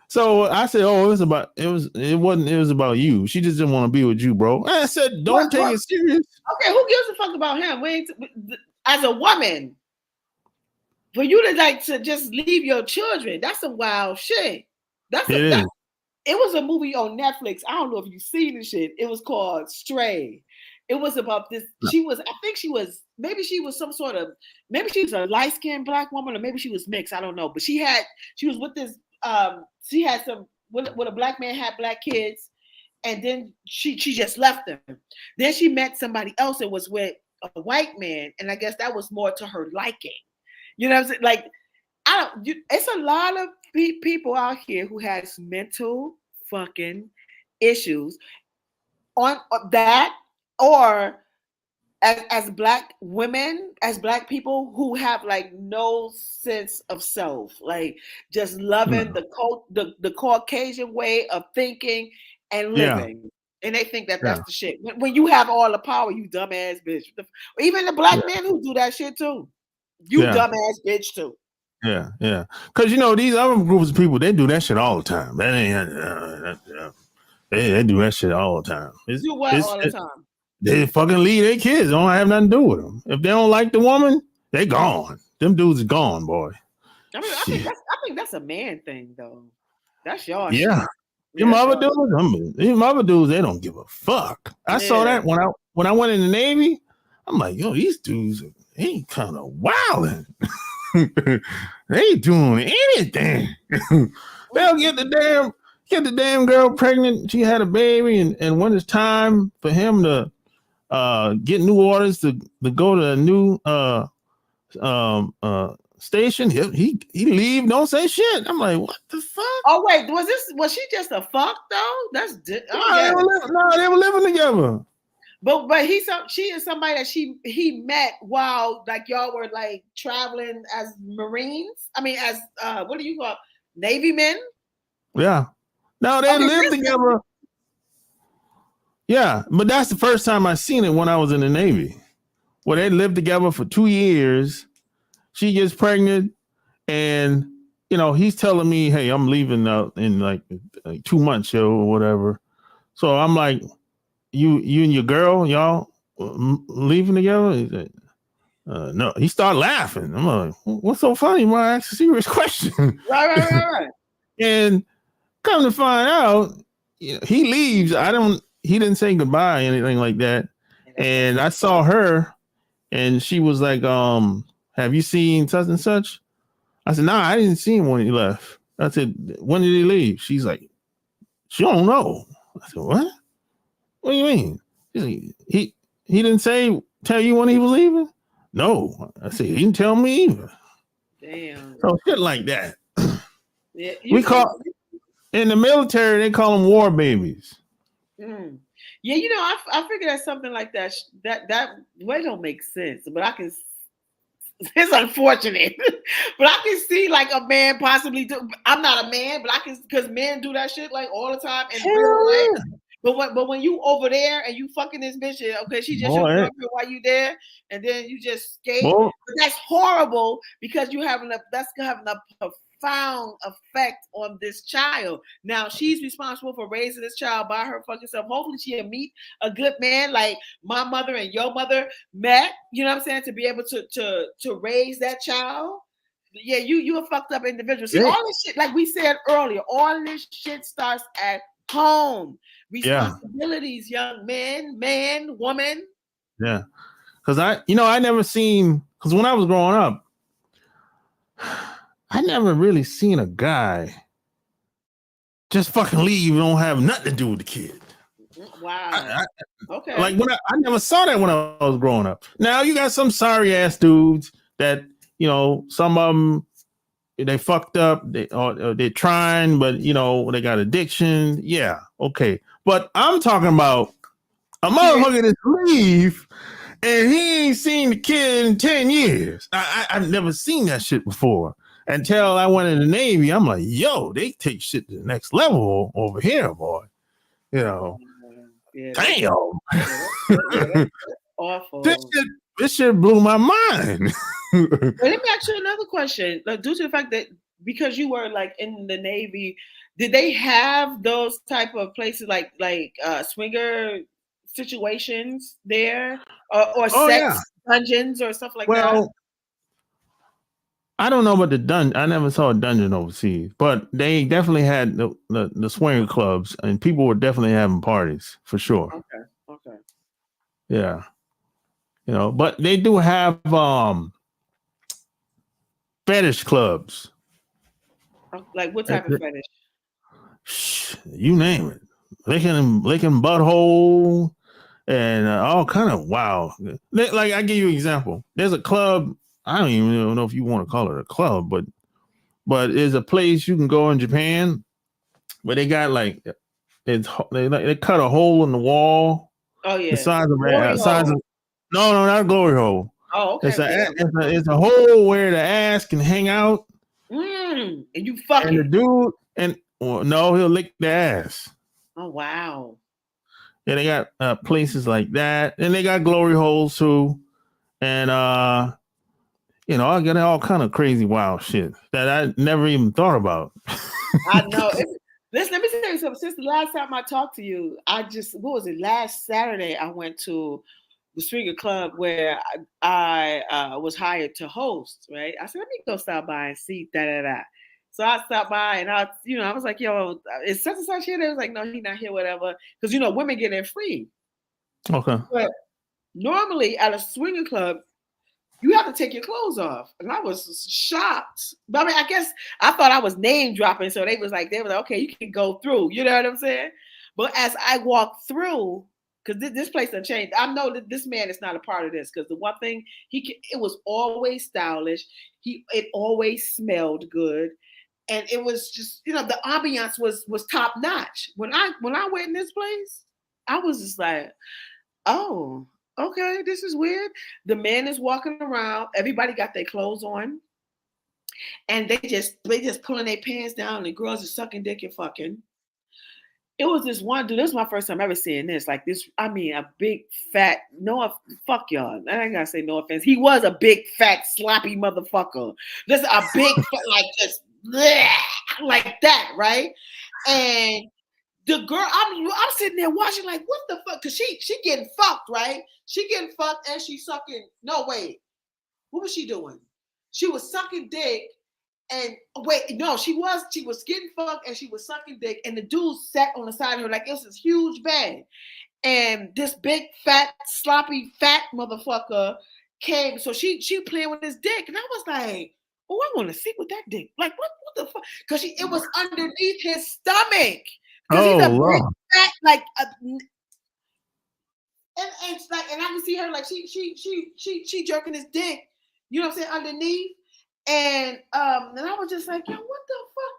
S1: So I said, "Oh, it was about you. She just didn't want to be with you, bro." And I said, "Don't take it serious."
S2: Okay, who gives a fuck about him? As a woman, for you to just leave your children, that's some wild shit. It was a movie on Netflix. I don't know if you've seen the shit. It was called Stray. It was about this. Maybe she was a light-skinned black woman, or maybe she was mixed. I don't know. But she was with this. She had with a black man, had black kids, and then she just left them. Then she met somebody else that was with a white man, and I guess that was more to her liking. You know what I'm saying? Like, it's a lot of people out here who has mental fucking issues on that, or as black women, as black people who have like no sense of self, like just loving the Caucasian way of thinking and living. Yeah. And they think that's the shit. When you have all the power, you dumbass bitch. Even the black men who do that shit too. You dumbass bitch too.
S1: Yeah. Because these other groups of people, they do that shit all the time. That ain't they do that shit all the time.
S2: Do what all the time?
S1: They fucking leave their kids. Don't have nothing to do with them. If they don't like the woman, they gone. Them dudes are gone, boy.
S2: I mean, I think that's a man thing though. That's your
S1: shit.
S2: Yeah,
S1: them other dudes, they don't give a fuck. I saw that when I went in the Navy. I'm like, yo, these dudes ain't kind of wilding. They ain't doing anything. They'll get the damn girl pregnant. She had a baby, and when it's time for him to get new orders to go to a new station. He leave, don't say shit. I'm like, what the fuck?
S2: Oh wait, was she just a fuck though? That's
S1: They were living together.
S2: But she is somebody that he met while like y'all were like traveling as Marines. I mean, as what do you call Navy men?
S1: Yeah. No, they lived together. Yeah, but that's the first time I seen it when I was in the Navy. Well, they lived together for 2 years. She gets pregnant, and he's telling me, "Hey, I'm leaving in like 2 months, or whatever." So I'm like, "You and your girl, y'all leaving together?" He said, no. He started laughing. I'm like, "What's so funny? I asked a serious question."
S2: Right.
S1: And come to find out, he leaves. He didn't say goodbye, anything like that. And I saw her, and she was like, have you seen such and such? I said, nah, I didn't see him when he left. I said, when did he leave? She's like, she don't know. I said, what? What do you mean? She's like, he didn't tell you when he was leaving? No. I said, he didn't tell me either.
S2: Damn.
S1: So shit like that.
S2: Yeah,
S1: in the military, they call them war babies.
S2: Yeah, I figured that something like that way don't make sense, but I can. It's unfortunate, but I can see like a man possibly do. I'm not a man, but I can, because men do that shit like all the time in real life. But when you over there and you fucking this bitch, okay, she just your girlfriend while you there, and then you just skate. But that's horrible because that's having a profound effect on this child. Now she's responsible for raising this child by her fucking self. Hopefully she'll meet a good man like my mother and your mother met, you know what I'm saying, to be able to raise that child. Yeah, you a fucked up individual. See, all this shit, like we said earlier, all this shit starts at home. Responsibilities, young man, woman.
S1: Yeah. Because I never seen, because when I was growing up, I never really seen a guy just fucking leave and don't have nothing to do with the kid.
S2: Wow. Okay.
S1: Like I never saw that when I was growing up. Now you got some sorry ass dudes that, some of them, they fucked up, they're trying, but they got addiction. Yeah. Okay. But I'm talking about a motherfucker that leave and he ain't seen the kid in 10 years. I've never seen that shit before. Until I went in the Navy, I'm like, yo, they take shit to the next level over here, boy. Damn.
S2: That's awful.
S1: This shit blew my mind.
S2: Let me ask you another question. Like, due to the fact that because you were like in the Navy, did they have those type of places like swinger situations there, or sex dungeons or stuff like that?
S1: I don't know about the dungeon. I never saw a dungeon overseas, but they definitely had the swinger clubs, and people were definitely having parties for sure.
S2: Okay.
S1: Yeah, but they do have fetish clubs.
S2: Like what type of fetish?
S1: You name it. Licking butthole and all kind of wow. Like I give you an example. There's a club. I don't even know if you want to call it a club, but there's a place you can go in Japan where they got like they cut a hole in the wall.
S2: Oh yeah,
S1: the size of no, not a glory hole.
S2: Oh, okay.
S1: It's a hole where the ass can hang out.
S2: And you fucking
S1: the dude no, he'll lick the ass.
S2: Oh wow.
S1: Yeah, they got places like that, and they got glory holes too, and I got all kind of crazy wild shit that I never even thought about.
S2: I know. Listen, let me tell you something. Since the last time I talked to you, what was it? Last Saturday, I went to the swinger club where I was hired to host. Right? I said, let me go stop by and see So I stopped by and I was like, yo, is such and such here? They was like, no, he's not here, whatever. Because women get in free.
S1: Okay.
S2: But normally at a swinger club, you have to take your clothes off. And I was shocked. But I mean, I guess I thought I was name dropping. So they was like, okay, you can go through. You know what I'm saying? But as I walked through, because this place done changed. I know that this man is not a part of this because the one thing it was always stylish. It always smelled good, and it was just the ambiance was top notch. When I went in this place, I was just like, oh, okay, this is weird. The man is walking around. Everybody got their clothes on, and they just pulling their pants down, and the girls are sucking dick and fucking. It was this one dude. This is my first time ever seeing this. Like this, I mean, a big fat. No, fuck y'all. I ain't gotta say no offense. He was a big fat sloppy motherfucker. This a big like just like that, right? And the girl, I'm sitting there watching like, what the fuck? Cause she getting fucked, right? She getting fucked and she sucking. No, wait. What was she doing? She was sucking dick. And wait, no, she was getting fucked and she was sucking dick, and the dude sat on the side of her like it was this huge bed. And this big fat sloppy fat motherfucker came. So she playing with his dick, and I was like, oh, I want to sleep with that dick. Like what the fuck? Because it was underneath his stomach. Because he's a big fat like. And it's like, and I can see her like she jerking his dick. You know what I'm saying? Underneath. And I was just like, yo, what the fuck?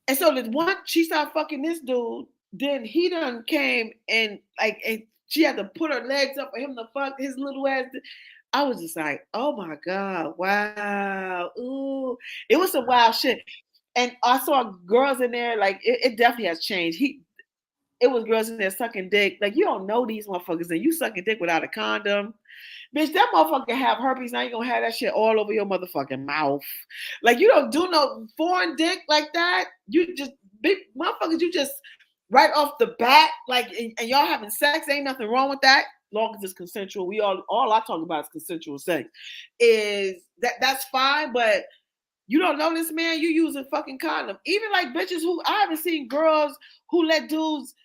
S2: And so the one she started fucking this dude, then he done came and she had to put her legs up for him to fuck his little ass. I was just like, oh my God, wow, ooh, it was some wild shit. And I saw girls in there, like it definitely has changed. It was girls in there sucking dick. Like you don't know these motherfuckers, and you sucking dick without a condom. Bitch, that motherfucker have herpes. Now you gonna have that shit all over your motherfucking mouth. Like you don't do no foreign dick like that. You just big motherfuckers. You just right off the bat, like, and y'all having sex. Ain't nothing wrong with that, long as it's consensual. We all I talk about is consensual sex. Is that's fine, but you don't know this man. You use a fucking condom. Even like bitches who I haven't seen girls who let dudes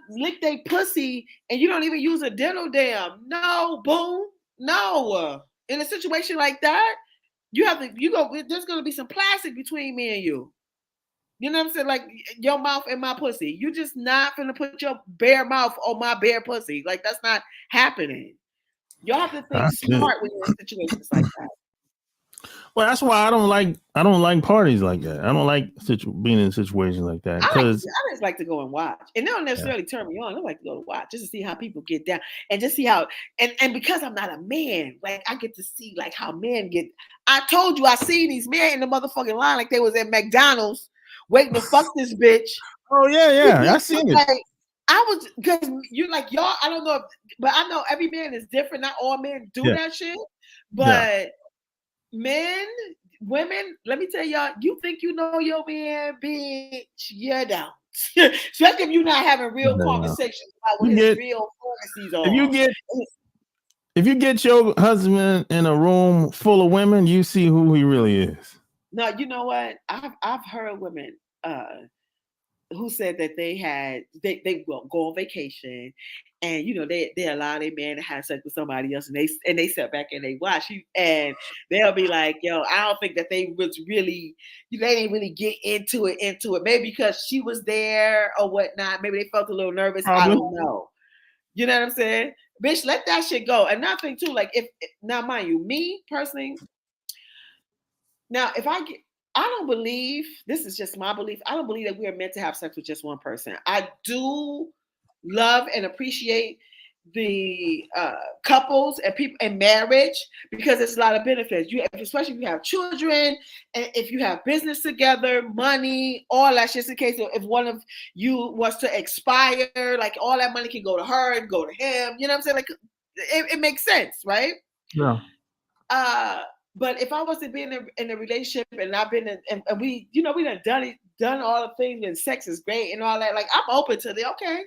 S2: lick their pussy, and you don't even use a dental dam. No, boom. No, in a situation like that, there's gonna be some plastic between me and you. You know what I'm saying? Like your mouth and my pussy. You just not gonna put your bare mouth on my bare pussy. Like that's not happening. Y'all have to think smart when you're in situations like that.
S1: Well, that's why I don't like parties like that. I don't like being in situations like that because
S2: I just like to go and watch, and they don't necessarily turn me on. I like to go to watch just to see how people get down and just see how. And because I'm not a man, like I get to see like how men get. I told you I seen these men in the motherfucking line like they was at McDonald's waiting to fuck this bitch.
S1: Oh yeah, I seen it.
S2: I was because you like y'all. I don't know, but I know every man is different. Not all men do that shit, but. Men, women, let me tell y'all, you think you know your man, bitch, you don't. Especially if you're not having real conversations about what his real fantasies are.
S1: If you get your husband in a room full of women, you see who he really is.
S2: No, you know what? I've heard women who said that they will go on vacation, and they allow their man to have sex with somebody else, and they sit back and they watch you, and they'll be like, yo, I don't think that they was really, they didn't really get into it, maybe because she was there or whatnot. Maybe they felt a little nervous. Probably. I don't know. You know what I'm saying? Bitch, let that shit go. Another thing too, like now mind you, me personally, now if I don't believe, this is just my belief, I don't believe that we are meant to have sex with just one person. I do love and appreciate the couples and people in marriage because there's a lot of benefits. Especially if you have children and if you have business together, money, all that shit. In case if one of you was to expire, like all that money can go to her and go to him. You know what I'm saying? Like it makes sense, right?
S1: Yeah.
S2: But if I was to be in a relationship and I've been in, and we, we done all the things and sex is great and all that, like I'm open to okay,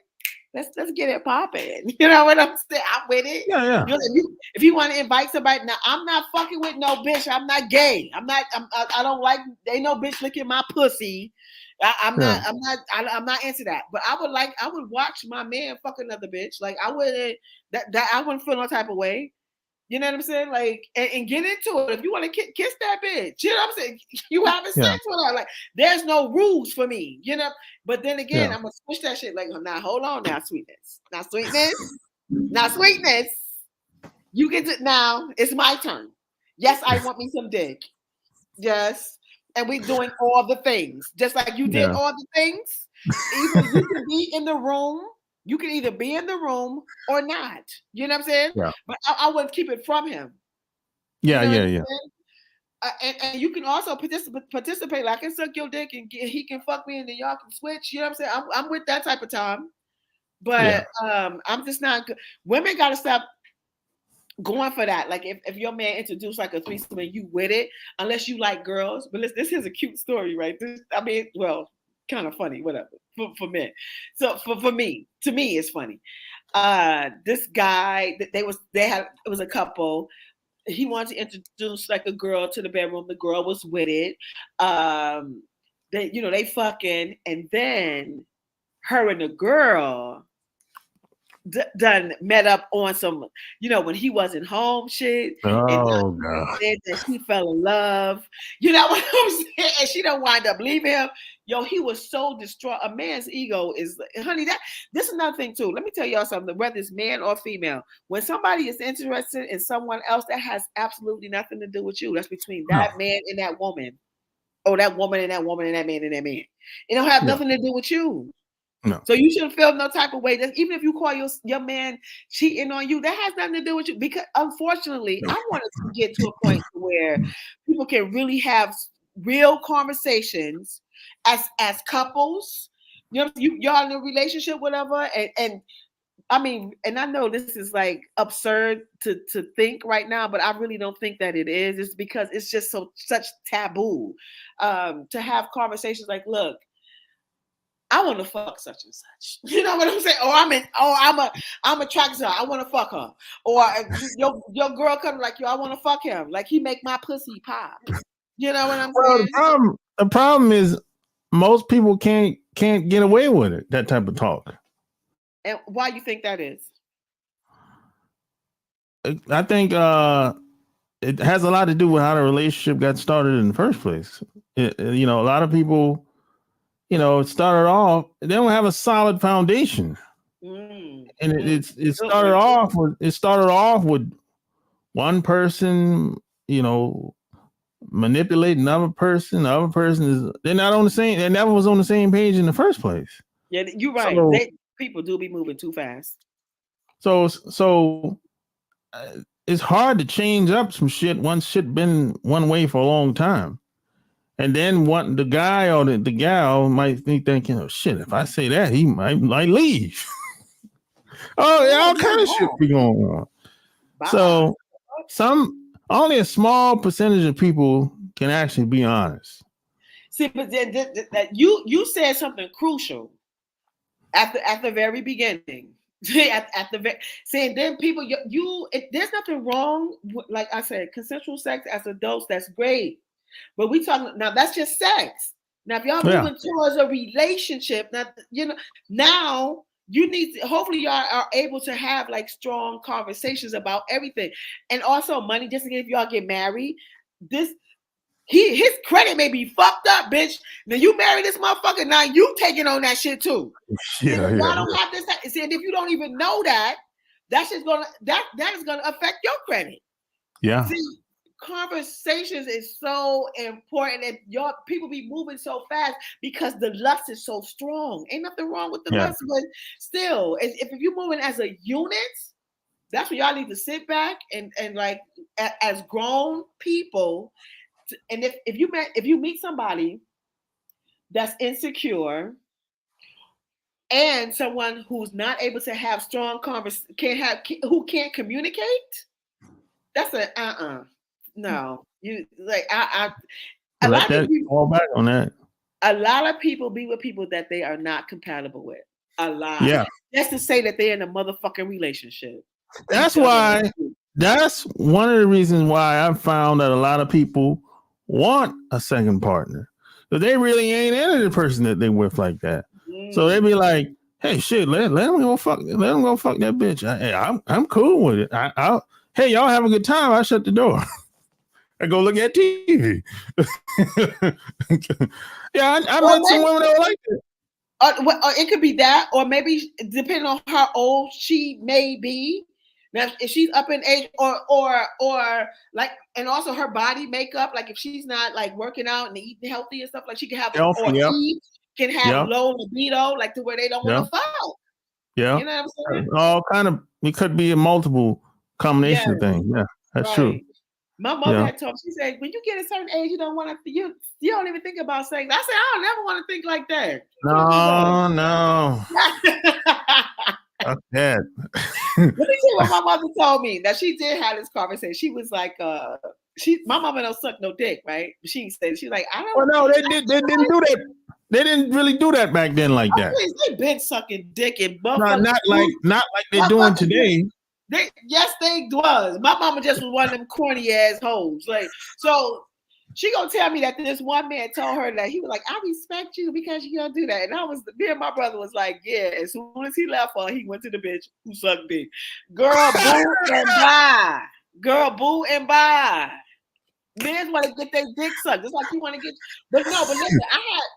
S2: let's get it popping. You know what I'm saying? I'm with it.
S1: Yeah.
S2: If you want to invite somebody, now I'm not fucking with no bitch. I'm not gay. I don't like. Ain't no bitch licking my pussy. I'm not into that. But I would watch my man fuck another bitch. Like I wouldn't. That I wouldn't feel no type of way. You know what I'm saying? Like, and get into it. If you want to kiss that bitch, you know what I'm saying? You having sex with her. Like, there's no rules for me, But then again, I'm going to switch that shit. Like, now, hold on now, sweetness. Now, sweetness, Now, sweetness, you get to now. It's my turn. Yes, I want me some dick. Yes, and we're doing all the things, just like you did
S1: Yeah.
S2: all the things. Either you can be in the room. You can either be in the room or not. You know what I'm saying?
S1: Yeah.
S2: But I wouldn't keep it from him. You
S1: Yeah.
S2: know what
S1: Yeah.
S2: I'm
S1: Yeah.
S2: saying? And you can also participate. Like I can suck your dick and he can fuck me and then y'all can switch. You know what I'm saying? I'm with that type of time.
S1: Yeah.
S2: But I'm just not good. Women got to stop going for that. Like if your man introduced like a threesome and you with it, unless you like girls. But listen, this is a cute story, right? I mean, well, kind of funny, whatever for men. So for me, to me, it's funny. This guy, it was a couple. He wanted to introduce like a girl to the bedroom. The girl was with it. They fucking, and then her and the girl done met up on some, when he wasn't home shit. And
S1: Oh
S2: he
S1: God.
S2: said that she fell in love. You know what I'm saying? And she don't wind up leaving him. Yo, he was so distraught. A man's ego is, honey, this is another thing too. Let me tell y'all something, whether it's man or female. When somebody is interested in someone else, that has absolutely nothing to do with you. That's between that man and that woman. Or that woman and that woman and that man and that man. It don't have nothing to do with you.
S1: No.
S2: So you shouldn't feel no type of way. That even if you call your man cheating on you, that has nothing to do with you. Because unfortunately, I want to get to a point where people can really have real conversations as couples. Y'all in a relationship, whatever. And I mean, and I know this is like absurd to think right now, but I really don't think that it is. It's because it's just such taboo to have conversations like, look, I want to fuck such and such. You know what I'm saying? Or I'm attracted to her. I want to fuck her. Or your girl come like, yo, I want to fuck him. Like he make my pussy pop. You know what I'm
S1: Well,
S2: saying?
S1: the problem is most people can't get away with it. That type of talk.
S2: And why you think that is?
S1: I think it has a lot to do with how the relationship got started in the first place. A lot of people, it started off, they don't have a solid foundation. And it started off with one person, manipulating another person. The other person they're not on the same, they never was on the same page in the first place.
S2: Yeah, you're right.
S1: So,
S2: people do be moving too fast.
S1: So it's hard to change up some shit once shit been one way for a long time. And then what the guy or the gal might be thinking, oh shit, if I say that, he might leave. All kind of shit be going on. Bye. So only a small percentage of people can actually be honest.
S2: See, but then you said something crucial at the very beginning. Saying then people there's nothing wrong with, like I said, consensual sex as adults, that's great. But we talking now, that's just sex. Now if y'all moving towards a relationship, now you need to, hopefully y'all are able to have like strong conversations about everything. And also money, just again, if y'all get married, his credit may be fucked up, bitch. Now you marry this motherfucker, now you taking on that shit too. Y'all don't have this. See, and if you don't even know that, that's just that is gonna affect your credit.
S1: Yeah.
S2: See, conversations is so important, and y'all people be moving so fast because the lust is so strong. Ain't nothing wrong with the lust, but still, if you're moving as a unit, that's where y'all need to sit back and like as grown people. And if you meet somebody that's insecure and someone who's not able to have strong who can't communicate, that's no. You like a lot of people
S1: fall back on that.
S2: A lot of people be with people that they are not compatible with. A lot.
S1: Yeah.
S2: Just to say that they're in a motherfucking relationship.
S1: That's one of the reasons why I found that a lot of people want a second partner. But they really ain't into the person that they with like that. So they be like, hey, shit, let them go fuck that bitch. I'm cool with it. Hey, y'all have a good time. I shut the door. I go look at TV. Yeah, I met some women that were like that.
S2: It could be that, or maybe depending on how old she may be. Now, if she's up in age, or like, and also her body makeup, like if she's not like working out and eating healthy and stuff, like she can have,
S1: Healthy,
S2: or
S1: yep,
S2: he can have
S1: yep,
S2: low libido, like to where they don't want
S1: yep,
S2: to fuck.
S1: yep.
S2: You know what I'm saying?
S1: All kind of. It could be a multiple
S2: Yeah,
S1: combination thing. Yeah, that's true.
S2: right. My mother
S1: Yeah.
S2: had told me, she said, when you get a certain age, you don't want to, you don't even think about sex. I said, I don't never want to think like that.
S1: No, no. Fuck that.
S2: Let me tell you what my mother told me. That she did have this conversation. She was like, my mama don't suck no dick, right? She said, she's like, I
S1: Well,
S2: don't.
S1: no, they didn't do that. They didn't really do that back then like that.
S2: They been sucking dick and
S1: No,
S2: motherfuckers.
S1: not like they're doing today.
S2: Yes, they was. My mama just was one of them corny ass hoes. Like, so she gonna tell me that this one man told her that he was like, I respect you because you gonna do that. And me and my brother was like, yeah. As soon as he left her, he went to the bitch who sucked dick. Girl, boo and bye. Girl, boo and bye. Men want to get their dick sucked, just like you want to get. But listen,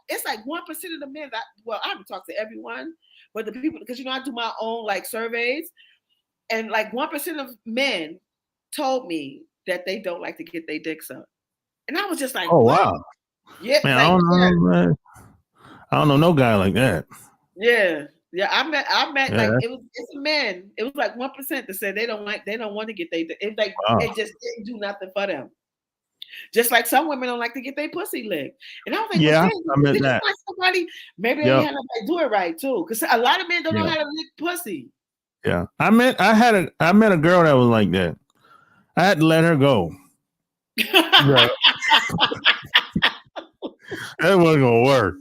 S2: it's like 1% of the men I haven't talked to everyone, but the people, because I do my own like surveys, and like 1% of men told me that they don't like to get their dick sucked. And I was just like,
S1: oh
S2: what?
S1: wow,
S2: Yeah,
S1: man,
S2: like,
S1: I don't know, man. I don't know no guy like that.
S2: yeah. I met
S1: Yeah,
S2: like it's a man. It was like 1% that said they don't want to get
S1: wow.
S2: it just didn't do nothing for them. Just like some women don't like to get their pussy licked. And I was like,
S1: Yeah,
S2: well,
S1: I meant
S2: did you
S1: that.
S2: find somebody? Maybe they
S1: Yep.
S2: had nobody do it right too. Because a lot of men don't know
S1: Yeah.
S2: how to lick pussy.
S1: Yeah. I met a girl that was like that. I had to let her go. Yeah. That wasn't gonna work.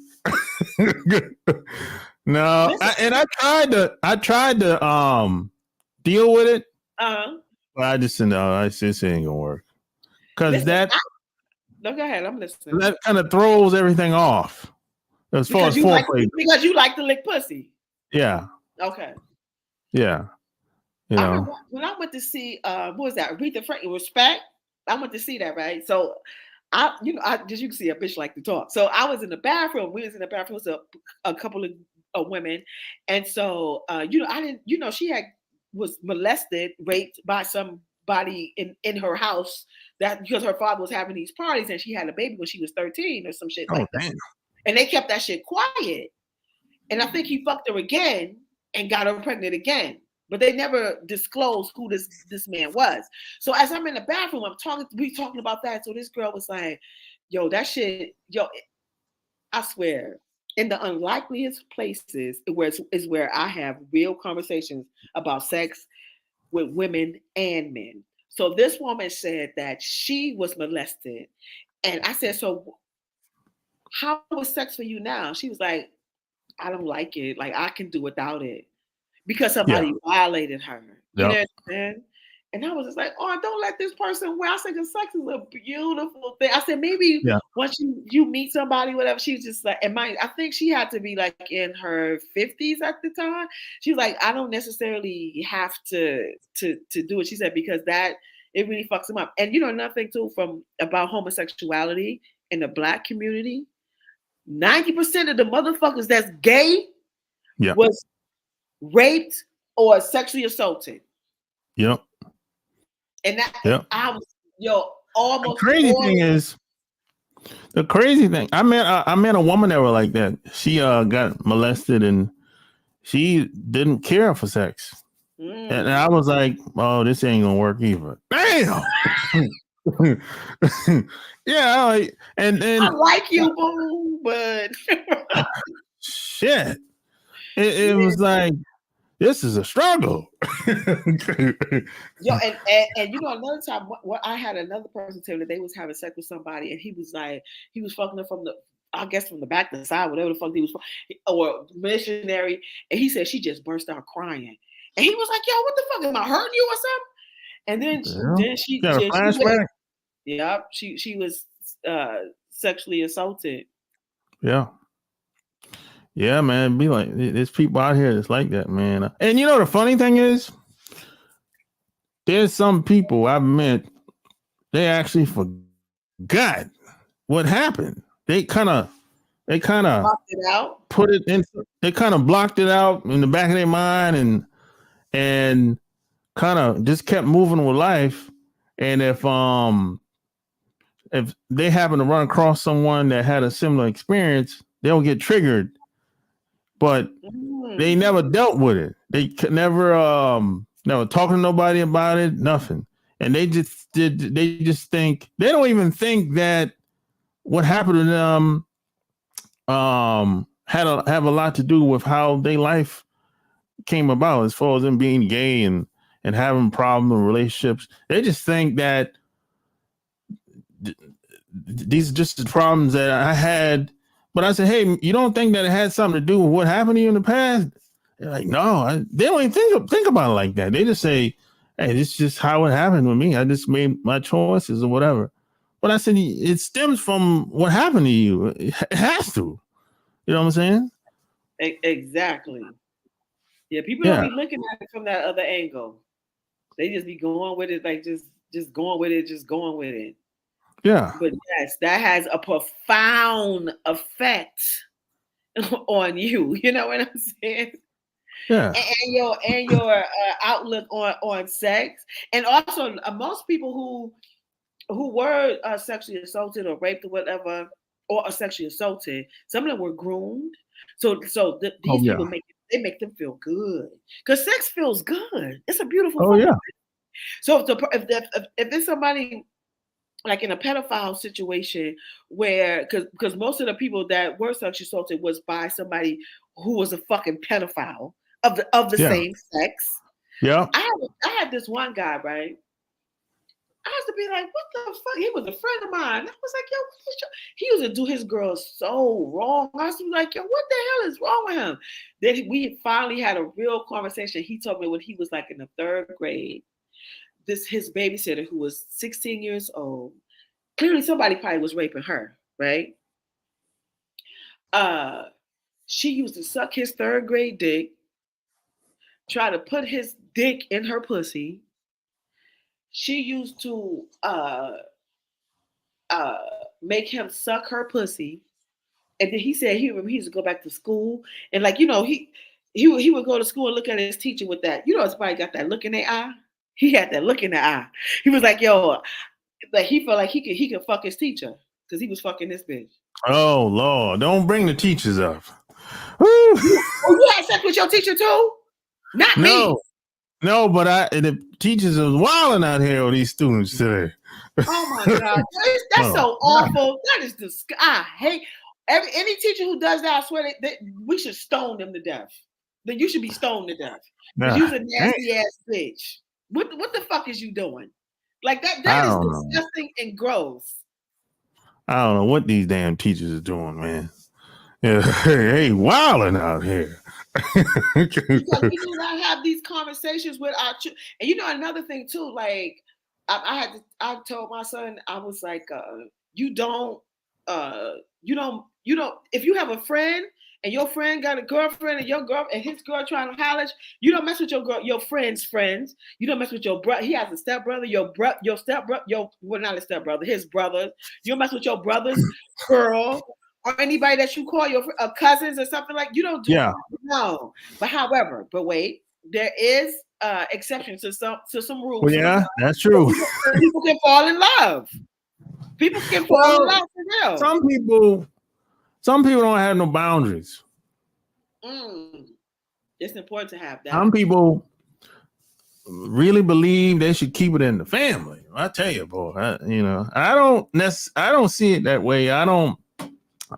S1: No, I tried to deal with it. But I just said no, this ain't gonna work. Because
S2: no, go ahead, I'm listening.
S1: That kind of throws everything off. As far as foreplay.
S2: Because you like to lick pussy.
S1: Yeah.
S2: Okay.
S1: Yeah. You know.
S2: When I went to see what was that? Aretha Franklin, Respect. I went to see that, right? So you can see a bitch like to talk. So I was in the bathroom. We was in the bathroom with a couple of women, and so I didn't. She was molested, raped by somebody in her house. That because her father was having these parties and she had a baby when she was 13 or some shit like that. And they kept that shit quiet. And I think he fucked her again and got her pregnant again. But they never disclosed who this man was. So as I'm in the bathroom, we talking about that. So this girl was like, yo, that shit, I swear, in the unlikeliest places is where I have real conversations about sex with women and men. So this woman said that she was molested. And I said, so how is sex for you now? She was like, I don't like it. Like I can do without it. Because somebody violated her. You know what I'm saying? And I was just like, oh, don't let this person wear. I said, because sex is a beautiful thing. I said, maybe once you meet somebody, whatever, she's just like, I think she had to be like in her 50s at the time. She was like, I don't necessarily have to do it. She said, because it really fucks them up. And another thing too about homosexuality in the Black community, 90% of the motherfuckers that's gay was raped or sexually assaulted.
S1: Yep.
S2: And I was almost.
S1: The crazy thing. I met a woman that was like that. She got molested and she didn't care for sex. And I was like, oh, this ain't gonna work either. Damn. Yeah, and
S2: I like you, boo, but
S1: shit. It was like, this is a struggle.
S2: Yo, and another time, what I had another person tell me that they was having sex with somebody, and he was like, he was fucking her from the back, the side, whatever the fuck he was, or missionary, and he said she just burst out crying, and he was like, yo, what the fuck, am I hurting you or something? And then she
S1: got a flashback.
S2: She was sexually assaulted.
S1: Yeah, man. Be like, there's people out here that's like that, man. And the funny thing is, there's some people I've met, they actually forgot what happened. They kind of they kind of
S2: Blocked it out.
S1: put it in. They kind of blocked it out in the back of their mind, and kind of just kept moving with life. And if they happen to run across someone that had a similar experience, they'll get triggered. But they never dealt with it. They could never talking to nobody about it, nothing. And they just think they don't even think that what happened to them have a lot to do with how their life came about as far as them being gay and having problems in relationships. They just think that these are just the problems that I had. But I said, hey, you don't think that it had something to do with what happened to you in the past? They're like, no, they don't even think about it like that. They just say, hey, this is just how it happened with me. I just made my choices or whatever. But I said, it stems from what happened to you. It has to. You know what I'm saying?
S2: Exactly. Yeah, people don't be looking at it from that other angle. They just be going with it, like just going with it, just going with it.
S1: Yeah.
S2: But yes, that has a profound effect on you. You know what I'm saying?
S1: Yeah.
S2: And your outlook on sex, and also most people who were sexually assaulted or raped or whatever, or are sexually assaulted, some of them were groomed. So these people make them feel good, because sex feels good. It's a beautiful.
S1: Oh yeah.
S2: So if there's somebody like in a pedophile situation where, because most of the people that were sexually assaulted was by somebody who was a fucking pedophile of the same sex.
S1: Yeah.
S2: I had this one guy, right? I used to be like, what the fuck? He was a friend of mine. I was like, yo, he used to do his girl so wrong. I was like, yo, what the hell is wrong with him? Then we finally had a real conversation. He told me when he was like in the 3rd grade, his babysitter, who was 16 years old, clearly somebody probably was raping her, right? She used to suck his 3rd grade dick, try to put his dick in her pussy. She used to make him suck her pussy, and then he said he used to go back to school, and like, he would go to school and look at his teacher with that, somebody got that look in their eye. He had that look in the eye. He was like, yo, like he felt like he could fuck his teacher because he was fucking this bitch.
S1: Oh Lord, don't bring the teachers up.
S2: Oh, you had sex with your teacher too? Not me.
S1: No, but the teachers are wilding out here with these students today.
S2: Oh my God, that's so awful. That is disgusting. I hate any teacher who does that. I swear we should stone them to death. Then you should be stoned to death. Because you're a nasty ass bitch. What the fuck is you doing? Like that is disgusting and gross.
S1: I don't know what these damn teachers are doing, man. Yeah, hey, wilding out here.
S2: Because we do not have these conversations with our children. And another thing too, like I told my son, I was like, you don't, if you have a friend and your friend got a girlfriend and your girl and his girl trying to college, you don't mess with your friend's friends. You don't mess with your brother. He has a stepbrother, your stepbrother, not a stepbrother, his brother. You don't mess with your brother's girl or anybody that you call your cousins or something like. You don't do that. No. But wait, there is exceptions to some rules.
S1: Well, yeah, that's true.
S2: People can fall in love. People can fall in love for real.
S1: Some people don't have no boundaries.
S2: It's important to have that.
S1: Some people really believe they should keep it in the family. I tell you, boy, I don't see it that way. I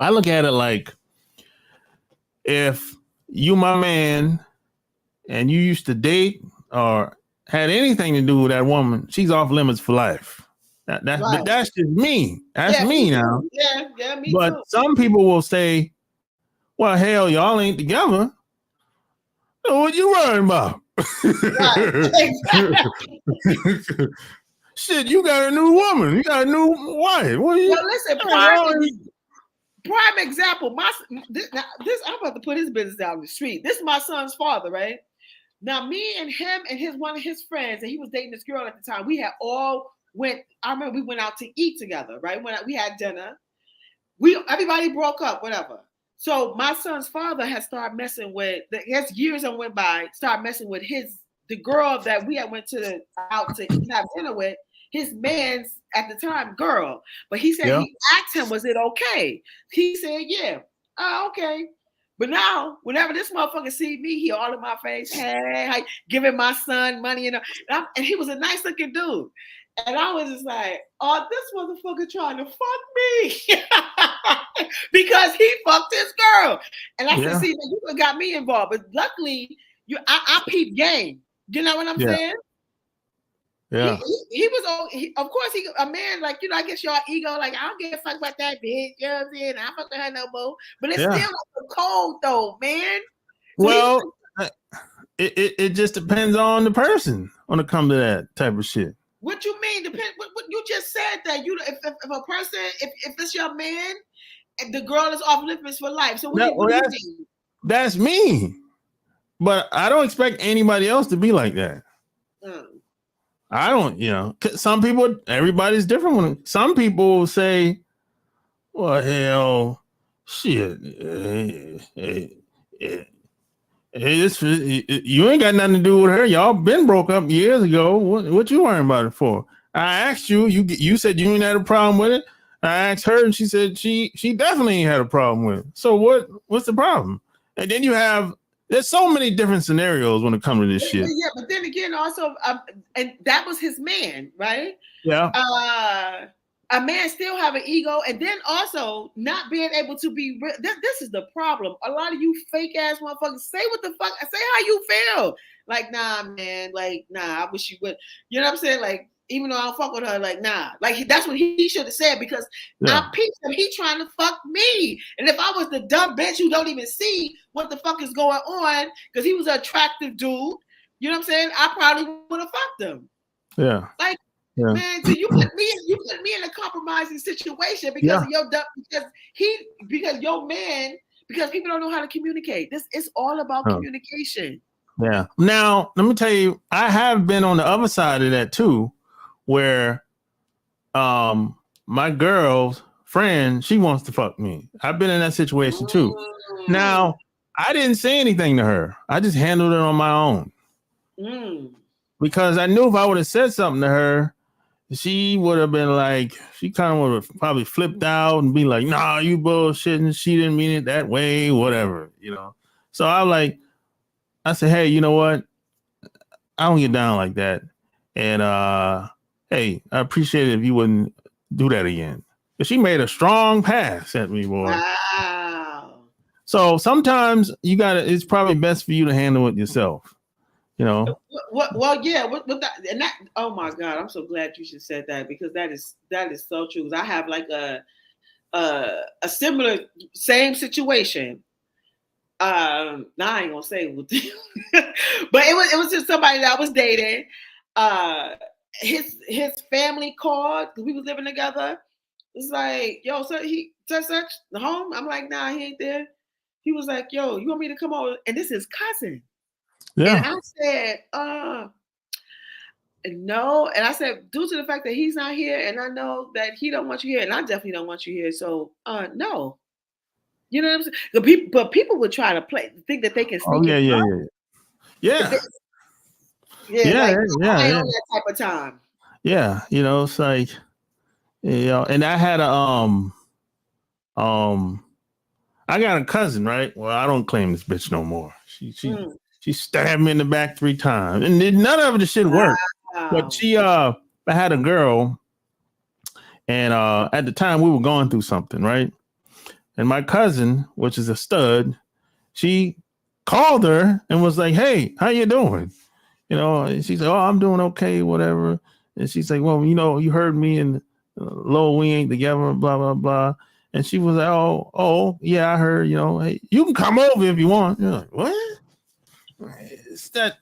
S1: look at it like, if you my man and you used to date or had anything to do with that woman, she's off limits for life. That's just me. That's me now.
S2: Yeah, me
S1: but
S2: too.
S1: Some people will say, well, hell, y'all ain't together. So what you worrying about? Shit, you got a new woman. You got a new wife. What are you?
S2: Well, listen, prime example. This I'm about to put his business down the street. This is my son's father, right? Now, me and him and one of his friends, and he was dating this girl at the time. I remember we went out to eat together, right? When we had dinner, everybody broke up, whatever. So my son's father had started messing with. As years went by, started messing with the girl that we had went out to have dinner with. His man's at the time girl, but he said he asked him, "Was it okay?" He said, "Yeah." Oh, okay. But now, whenever this motherfucker see me, he all in my face, hey, giving my son money, and he was a nice looking dude. And I was just like, oh, this motherfucker trying to fuck me because he fucked his girl. And I said, see, you got me involved. But luckily, I peep game. You know what I'm saying?
S1: Yeah.
S2: He was, of course, a man, like, I guess your ego, like, I don't give a fuck about that bitch. You know what I'm saying? I fuck with her no more. But it's still like a cold, though, man.
S1: So well, it just depends on the person when it comes to that type of shit.
S2: What you mean? What you just said that if a person, if it's your man, and the girl is off limits for life. So what do you mean?
S1: That's me. But I don't expect anybody else to be like that. I don't, some people, everybody's different. Some people say, well, hell, shit. You ain't got nothing to do with her. Y'all been broke up years ago. What you worrying about it for? I asked you. You said you ain't had a problem with it. I asked her, and she said she definitely ain't had a problem with it. So what's the problem? And then there's so many different scenarios when it comes to this shit.
S2: Yeah, but then again, also, and that was his man, right?
S1: Yeah.
S2: A man still have an ego, and then also not being able to be real. This is the problem. A lot of you fake ass motherfuckers say what the fuck, say how you feel. Like, nah, man. Like, nah, I wish you would. You know what I'm saying? Like, even though I don't fuck with her, like, nah. Like, that's what he should have said, because I peeped him. He trying to fuck me. And if I was the dumb bitch who don't even see what the fuck is going on, because he was an attractive dude, you know what I'm saying? I probably would have fucked him.
S1: Yeah.
S2: Like, man, so you put me in a compromising situation because of your dumb, because your man, because people don't know how to communicate. It's all about communication.
S1: Yeah. Now, let me tell you, I have been on the other side of that too, where my girl's friend, she wants to fuck me. I've been in that situation too. Now, I didn't say anything to her. I just handled it on my own. Because I knew if I would have said something to her, she would have been like, she kind of would have probably flipped out and be like, nah, you bullshitting. She didn't mean it that way, whatever, So I said, hey, you know what? I don't get down like that. And hey, I appreciate it if you wouldn't do that again. But she made a strong pass at me, boy.
S2: Wow.
S1: So sometimes it's probably best for you to handle it yourself.
S2: Well, yeah. With that, and that. Oh my God, I'm so glad you just said that, because that is so true. Because I have like a similar same situation. Now I ain't gonna say, but it was just somebody that I was dating. His family called because we was living together. It's like, yo, so he such the home. I'm like, nah, he ain't there. He was like, yo, you want me to come over? And this is cousin. Yeah. And I said, no. And I said, due to the fact that he's not here, and I know that he don't want you here, and I definitely don't want you here. So, no. You know what I'm saying? But people would try to think that they can sneak
S1: in. Yeah.
S2: Like, I ain't on that type of time.
S1: Yeah, it's like, and I had I got a cousin, right? Well, I don't claim this bitch no more. She stabbed me in the back 3 times, and none of the shit worked. Wow. But I had a girl, and at the time we were going through something, right? And my cousin, which is a stud, she called her and was like, hey, how you doing? And she said, oh, I'm doing okay, whatever. And she's like, well, you heard me and Lil, we ain't together, blah, blah, blah. And she was like, oh, yeah, I heard, hey, you can come over if you want. You're like, what? It's that.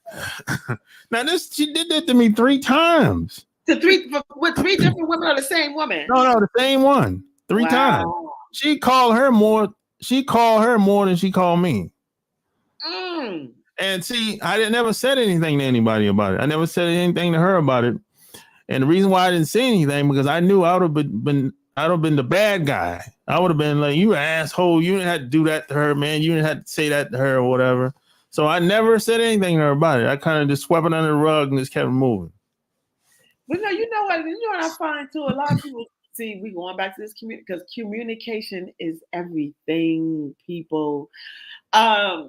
S1: Now, she did that to me 3 times.
S2: With 3 different women or the same woman?
S1: No, the same one. 3 times. She called her more than she called me. And see, I never said anything to anybody about it. I never said anything to her about it. And the reason why I didn't say anything, because I knew I would have been I'd have been the bad guy. I would have been like, you asshole. You didn't have to do that to her, man. You didn't have to say that to her or whatever. So I never said anything to her about it. I kind of just swept it under the rug and just kept moving.
S2: But no, you know what I find too. A lot of people see we going back to this community because communication is everything, people.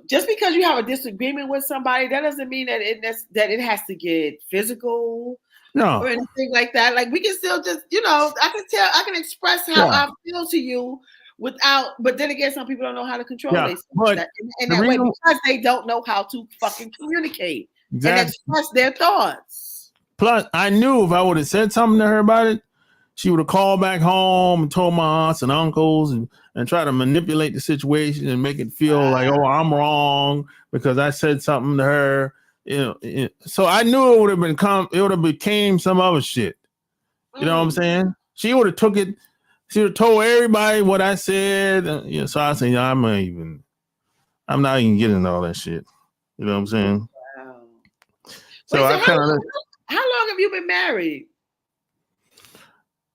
S2: Just because you have a disagreement with somebody, that doesn't mean that it has to get physical or
S1: No.
S2: anything like that. Like we can still just, I can express how I feel to you without. But then again, some people don't know how to control themselves in that way because they don't know how to fucking communicate and express their thoughts.
S1: Plus, I knew if I would have said something to her about it, she would have called back home and told my aunts and uncles and try to manipulate the situation and make it feel like, oh, I'm wrong because I said something to her. So I knew it would have became some other shit. You know what I'm saying? She would have took it. She would have told everybody what I said. So I said, I'm not even getting all that shit. You know what I'm saying?
S2: Wow.
S1: So I kind of.
S2: How long have you been married?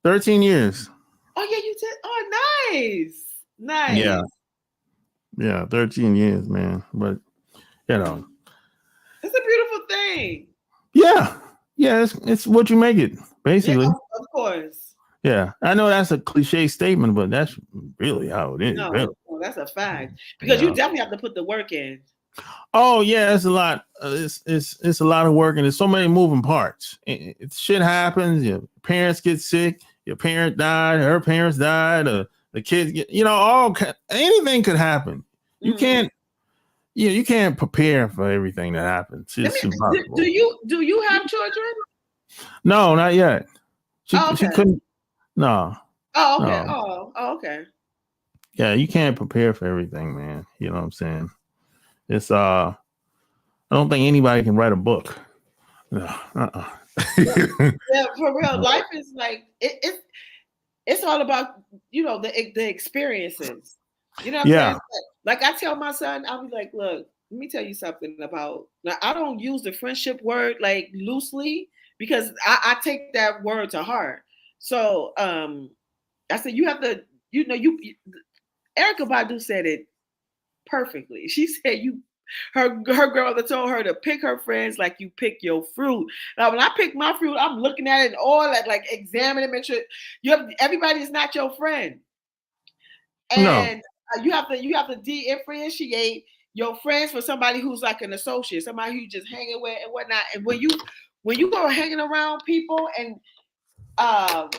S1: 13 years.
S2: Oh, yeah, you did. Oh, nice.
S1: Yeah, 13 years, man. But,
S2: it's a beautiful thing.
S1: Yeah, it's what you make it, basically.
S2: Yeah, of course.
S1: Yeah, I know that's a cliche statement, but that's really how it is.
S2: No,
S1: really.
S2: That's a fact. Because you definitely have to put the work in.
S1: Oh yeah, it's a lot. It's a lot of work, and there's so many moving parts. Shit happens. Your parents get sick. Your parent died. Her parents died. The kids get. Anything could happen. You can't. You can't prepare for everything that happens. It's impossible.
S2: Do you have children?
S1: No, not yet. She couldn't. No.
S2: Oh, okay. No. Oh, okay.
S1: Yeah, you can't prepare for everything, man. You know what I'm saying? It's I don't think anybody can write a book. No.
S2: Yeah, for real. Life is like it's all about the experiences. You know what I'm saying? Like I tell my son, I'll be like, look, let me tell you something about. Now I don't use the friendship word like loosely because I take that word to heart. So I said you have to, Erykah Badu said it perfectly. She said her girl that told her to pick her friends like you pick your fruit. Now when I pick my fruit, I'm looking at it and all that, like examine it, make sure everybody is not your friend. And you have to differentiate your friends from somebody who's like an associate, somebody who you just hanging with and whatnot. And when you go hanging around people and you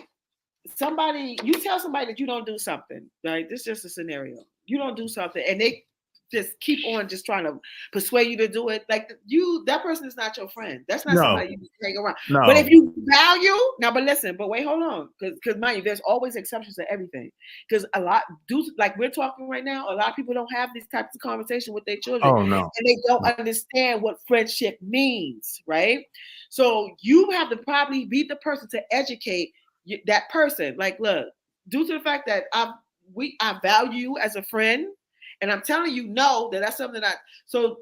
S2: tell somebody that you don't do something, right? This is just a scenario. You don't do something and they just keep on just trying to persuade you to do it. Like that person is not your friend. That's not somebody you hang around.
S1: No.
S2: But if you value but wait, hold on. Because mind you, there's always exceptions to everything. Because a lot like we're talking right now, a lot of people don't have these types of conversations with their children.
S1: Oh no.
S2: And they don't understand what friendship means, right? So you have to probably be the person to educate that person. Like, look, due to the fact that I value you as a friend, and I'm telling you, that's something so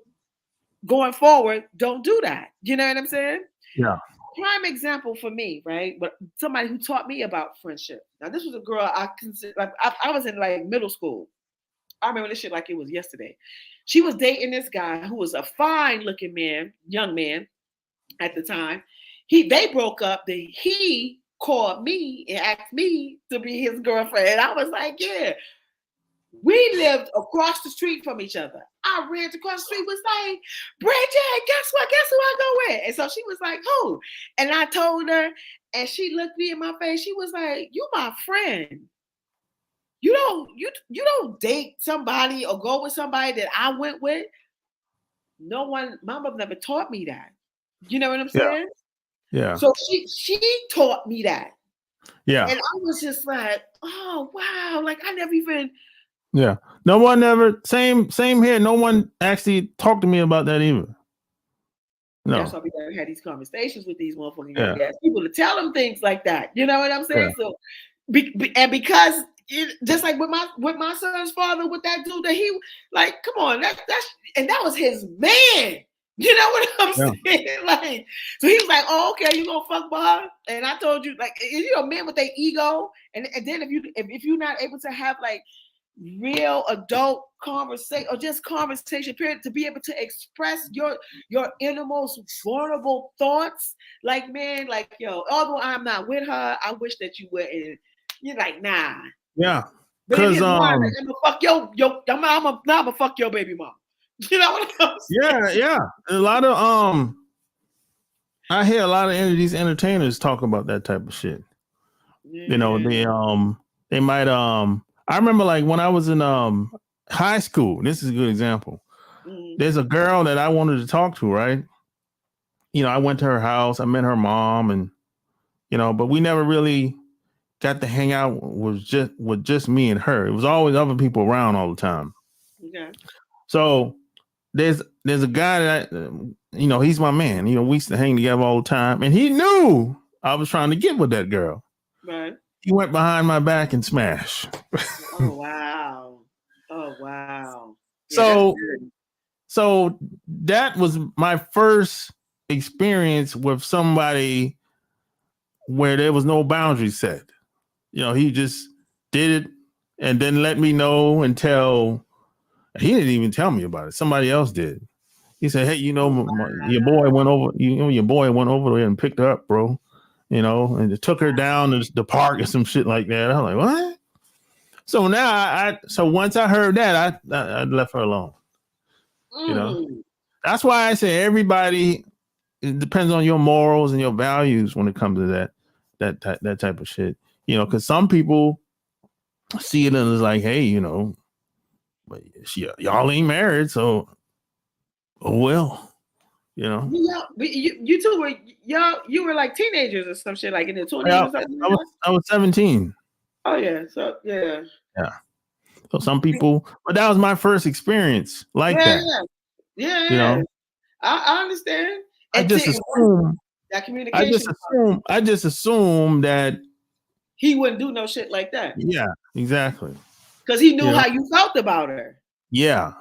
S2: going forward, don't do that. You know what I'm saying?
S1: Yeah.
S2: Prime example for me, right? But somebody who taught me about friendship. Now, this was a girl I consider, like, I was in like middle school. I remember this shit like it was yesterday. She was dating this guy who was a fine looking man, young man at the time. They broke up. He called me and asked me to be his girlfriend. And I was like, yeah. We lived across the street from each other. I ran across the street, was like, Bridget, guess what? Guess who I go with? And so she was like, who? And I told her, and she looked me in my face. She was like, you my friend. You don't date somebody or go with somebody that I went with. My mother never taught me that. You know what I'm saying?
S1: Yeah.
S2: So she taught me that.
S1: Yeah.
S2: And I was just like, oh wow, like I never even.
S1: Yeah. No one ever. Same here. No one actually talked to me about that either. No.
S2: That's why we never had these conversations with these motherfucking ass people to tell them things like that. You know what I'm saying? Yeah. So, because just like with my son's father, with that dude that he like, come on, that was his man. You know what I'm
S1: Yeah.
S2: saying? Like, so he was like, "Oh, okay, you gonna fuck with her?" And I told you, like, you know, men with their ego, and then if you're not able to have like real adult conversation or just conversation period to be able to express your innermost vulnerable thoughts, like, man, like, yo, although I'm not with her, I wish that you were. And you're like, nah.
S1: Yeah.
S2: But in
S1: Cause
S2: his mind, like, I'm gonna fuck I'm gonna fuck your baby mom. You know what I'm saying?
S1: yeah. A lot of I hear a lot of these entertainers talk about that type of shit.
S2: Yeah.
S1: You know, they might I remember like when I was in high school, this is a good example. There's a girl that I wanted to talk to, right? You know, I went to her house, I met her mom, and you know, but we never really got to hang out with just me and her. It was always other people around all the time.
S2: Okay.
S1: So there's a guy that you know, he's my man. You know, we used to hang together all the time, and he knew I was trying to get with that girl.
S2: Right.
S1: He went behind my back and smashed.
S2: Oh wow. Oh wow. Yeah, that's
S1: So
S2: good.
S1: so that was my first experience with somebody where there was no boundaries set. You know, he just did it and didn't let me know until he didn't even tell me about it. Somebody else did. He said, "Hey, you know, your boy went over. You know, your boy went over there and picked her up, bro. You know, and took her down to the park or some shit like that." I'm like, "What?" So now, so once I heard that, I left her alone. You know, that's why I say everybody. It depends on your morals and your values when it comes to that type of shit. You know, because some people see it as like, hey, you know, but y'all ain't married, so oh well, you know.
S2: You two were you were like teenagers or some shit, like in the 20s or something.
S1: I was 17.
S2: Oh yeah, so yeah.
S1: Yeah. So some people, but that was my first experience like that.
S2: Yeah.
S1: You know,
S2: I understand.
S1: I
S2: And
S1: just assume,
S2: that communication.
S1: I just assume that.
S2: He wouldn't do no shit like that.
S1: Yeah, exactly.
S2: Because he knew
S1: You know?
S2: how you felt about her.
S1: Yeah.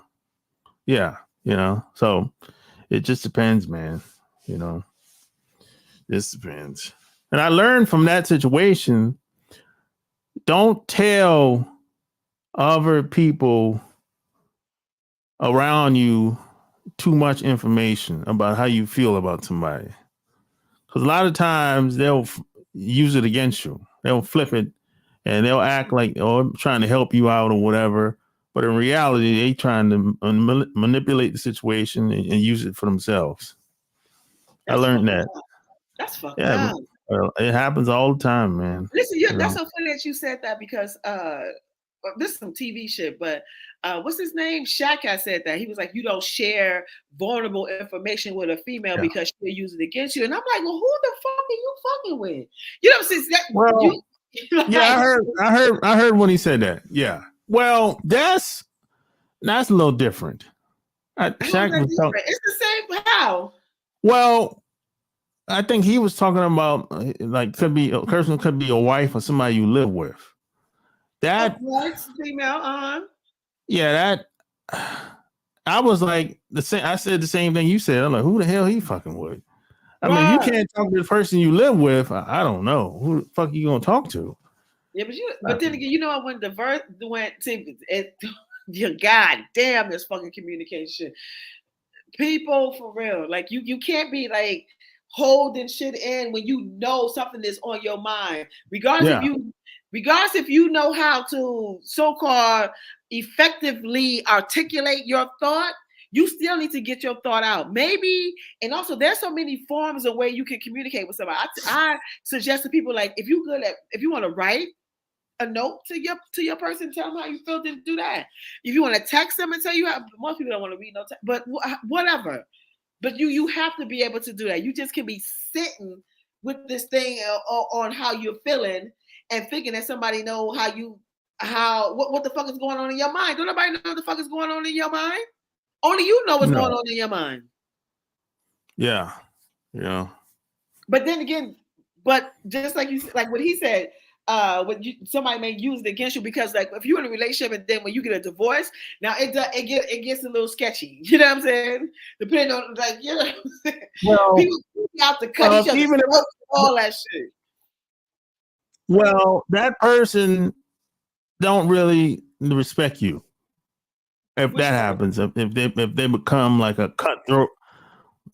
S1: Yeah. You know, so it just depends, man. You know, this depends. And I learned from that situation, don't tell other people around you too much information about how you feel about somebody. Because a lot of times they'll use it against you. They'll flip it and they'll act like, oh, I'm trying to help you out or whatever. But in reality, they trying to manipulate the situation and use it for themselves. I learned that.
S2: That's fucked
S1: Yeah,
S2: up.
S1: it happens all the time, man.
S2: Listen, that's so funny that you said that because this is some TV shit, but what's his name? Shaq has said that. He was like, you don't share vulnerable information with a female because she'll use it against you. And I'm like, well, who the fuck are you fucking with? You know what I'm saying?
S1: Well, yeah, I heard when he said that. Yeah. Well, that's a little different. Shaq was talking.
S2: It's the same. How?
S1: Well, I think he was talking about like could be a person, could be a wife or somebody you live with. That
S2: female,
S1: yeah, that I was like the same. I said the same thing you said. I'm like, who the hell he fucking with? I mean, you can't talk to the person you live with. I don't know who the fuck you gonna talk to.
S2: Yeah, but then again, you know, when the verse went to it, God damn, this fucking communication. People for real, like you can't be like holding shit in when you know something is on your mind, regardless if you know how to so-called effectively articulate your thought. You still need to get your thought out, maybe. And also, there's so many forms of way you can communicate with somebody. I suggest to people, like, if you want to write a note to your person, tell them how you feel, then do that. If you want to text them and tell you how, most people don't want to read no text, but whatever. But you have to be able to do that. You just can be sitting with this thing on how you're feeling and thinking that somebody know what the fuck is going on in your mind. Don't nobody know what the fuck is going on in your mind. Only you know what's going on in your mind.
S1: Yeah.
S2: But then again, but just like what he said, somebody may use it against you, because like if you're in a relationship and then when you get a divorce, now it gets a little sketchy. You know what I'm saying? Depending on, like, you know,
S1: Well,
S2: people out to cut each other,
S1: even if,
S2: all that shit.
S1: well, that person don't really respect you if that happens. If they become like a cutthroat,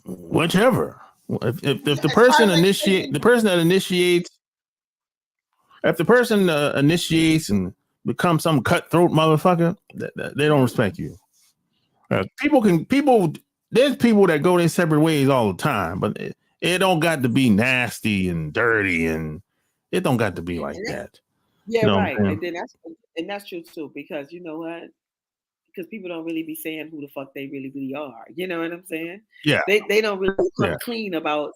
S1: whichever. If the person that initiates, if the person initiates and becomes some cutthroat motherfucker, they don't respect you. People. There's people that go their separate ways all the time, but it don't got to be nasty and dirty, and it don't got to be like that.
S2: Yeah,
S1: you know
S2: right. And that's true too, because you know what? Because people don't really be saying who the fuck they really are. You know what I'm saying?
S1: Yeah.
S2: They don't really come clean about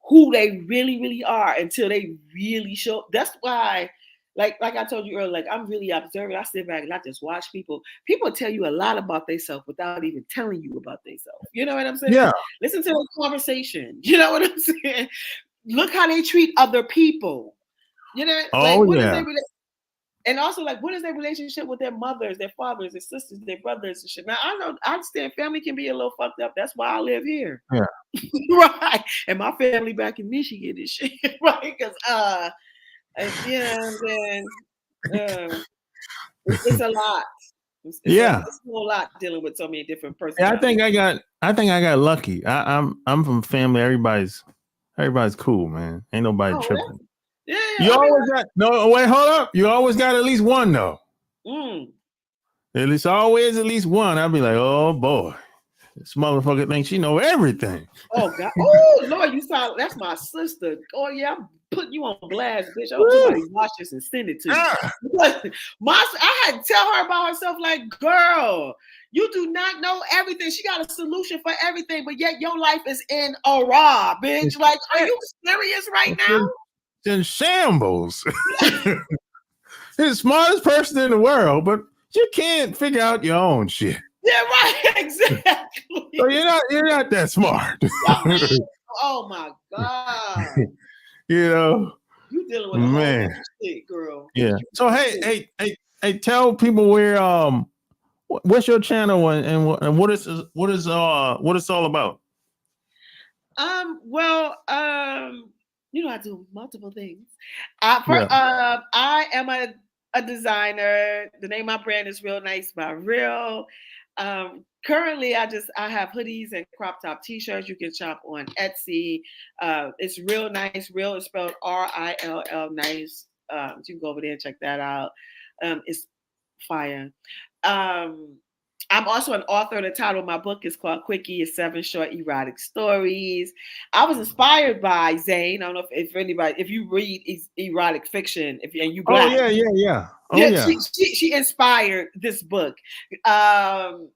S2: who they really are until they really show. That's why, like I told you earlier, like I'm really observant. I sit back and I just watch people. People tell you a lot about themselves without even telling you about themselves. You know what I'm saying?
S1: Yeah.
S2: Listen to the conversation. You know what I'm saying? Look how they treat other people. You know, like what is their and also, like, what is their relationship with their mothers, their fathers, their sisters, their brothers and shit? Now, I understand family can be a little fucked up. That's why I live here.
S1: Yeah.
S2: Right. And my family back in Michigan and shit. Right. Because, you know what I'm saying? It's a lot. It's a whole lot dealing with so many different personalities.
S1: I think I got lucky. I'm from family. Everybody's cool, man. Ain't nobody tripping.
S2: Yeah.
S1: You always got wait, hold up. You always got at least one though. It's always at least one. I'll be like, oh boy, this motherfucker thinks she know everything.
S2: Oh God! Oh Lord, you sound, that's my sister. Oh yeah, I'm putting you on blast, bitch. I hope somebody watch this and send it to you. I had to tell her about herself. Like, girl, you do not know everything. She got a solution for everything, but yet your life is in a raw, bitch. Like, are you serious right now?
S1: In shambles. He's the smartest person in the world, but you can't figure out your own shit.
S2: Yeah, right. Exactly.
S1: So you're not that smart.
S2: Oh my God.
S1: You know.
S2: You dealing with a whole different shit, girl.
S1: Yeah. So hey, tell people where what's your channel and what is all about?
S2: You know, I do multiple things. I am a designer. The name of my brand is Real Nice by Real. Currently, I have hoodies and crop top t-shirts. You can shop on Etsy. It's Real Nice. Real is spelled RILL nice. So you can go over there and check that out. It's fire. I'm also an author. The title of my book is called Quickie. It's 7 short erotic stories. I was inspired by Zane. I don't know if you read erotic fiction, and you black.
S1: Oh yeah. Oh yeah.
S2: She inspired this book. And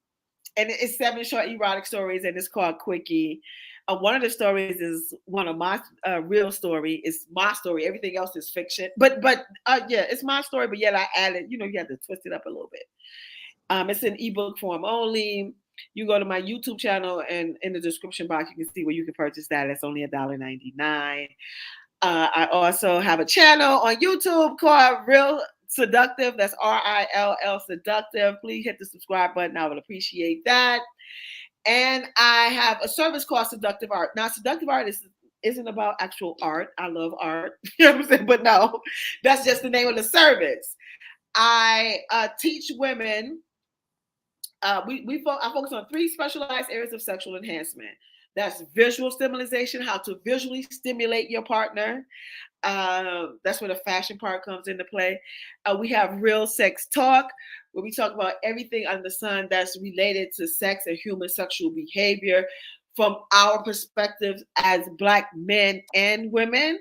S2: it's 7 short erotic stories, and it's called Quickie. One of the stories is one of my real story. It's my story. Everything else is fiction. But yeah, it's my story. But yet I added, you have to twist it up a little bit. It's in ebook form only. You go to my YouTube channel, and in the description box, you can see where you can purchase that. It's only $1.99. I also have a channel on YouTube called Real Seductive. That's RILL Seductive. Please hit the subscribe button. I would appreciate that. And I have a service called Seductive Art. Now, Seductive Art isn't about actual art. I love art. You know what I'm saying? But no, that's just the name of the service. I teach women. I focus on 3 specialized areas of sexual enhancement. That's visual stimulation, how to visually stimulate your partner. That's where the fashion part comes into play. We have Real Sex Talk, where we talk about everything under the sun that's related to sex and human sexual behavior from our perspectives as Black men and women.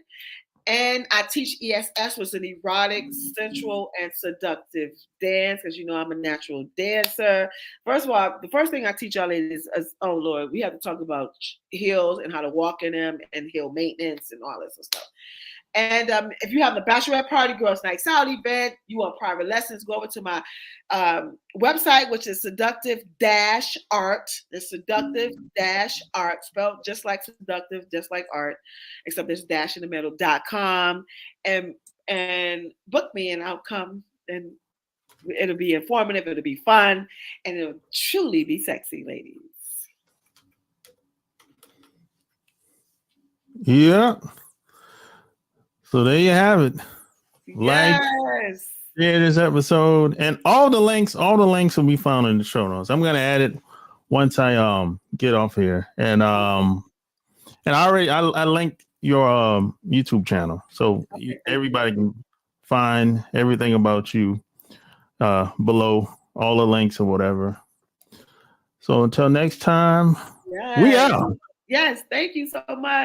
S2: And I teach ESS, which is an erotic, sensual, and seductive dance, because I'm a natural dancer. First of all, the first thing I teach y'all is oh Lord, we have to talk about heels and how to walk in them and heel maintenance and all this stuff. And if you have the bachelorette party, girls' nights out event, you want private lessons, go over to my website, which is seductive-art. It's seductive-art, spelled just like seductive, just like art, except there's dash in the middle.com. And and book me, and I'll come, and it'll be informative, it'll be fun, and it'll truly be sexy, ladies.
S1: Yeah. So there you have it. Like,
S2: Yes.
S1: share this episode, and all the links will be found in the show notes. I'm gonna add it once I get off here, and I linked your YouTube channel, so everybody can find everything about you below, all the links or whatever. So until next time, we out.
S2: Yes, thank you so much.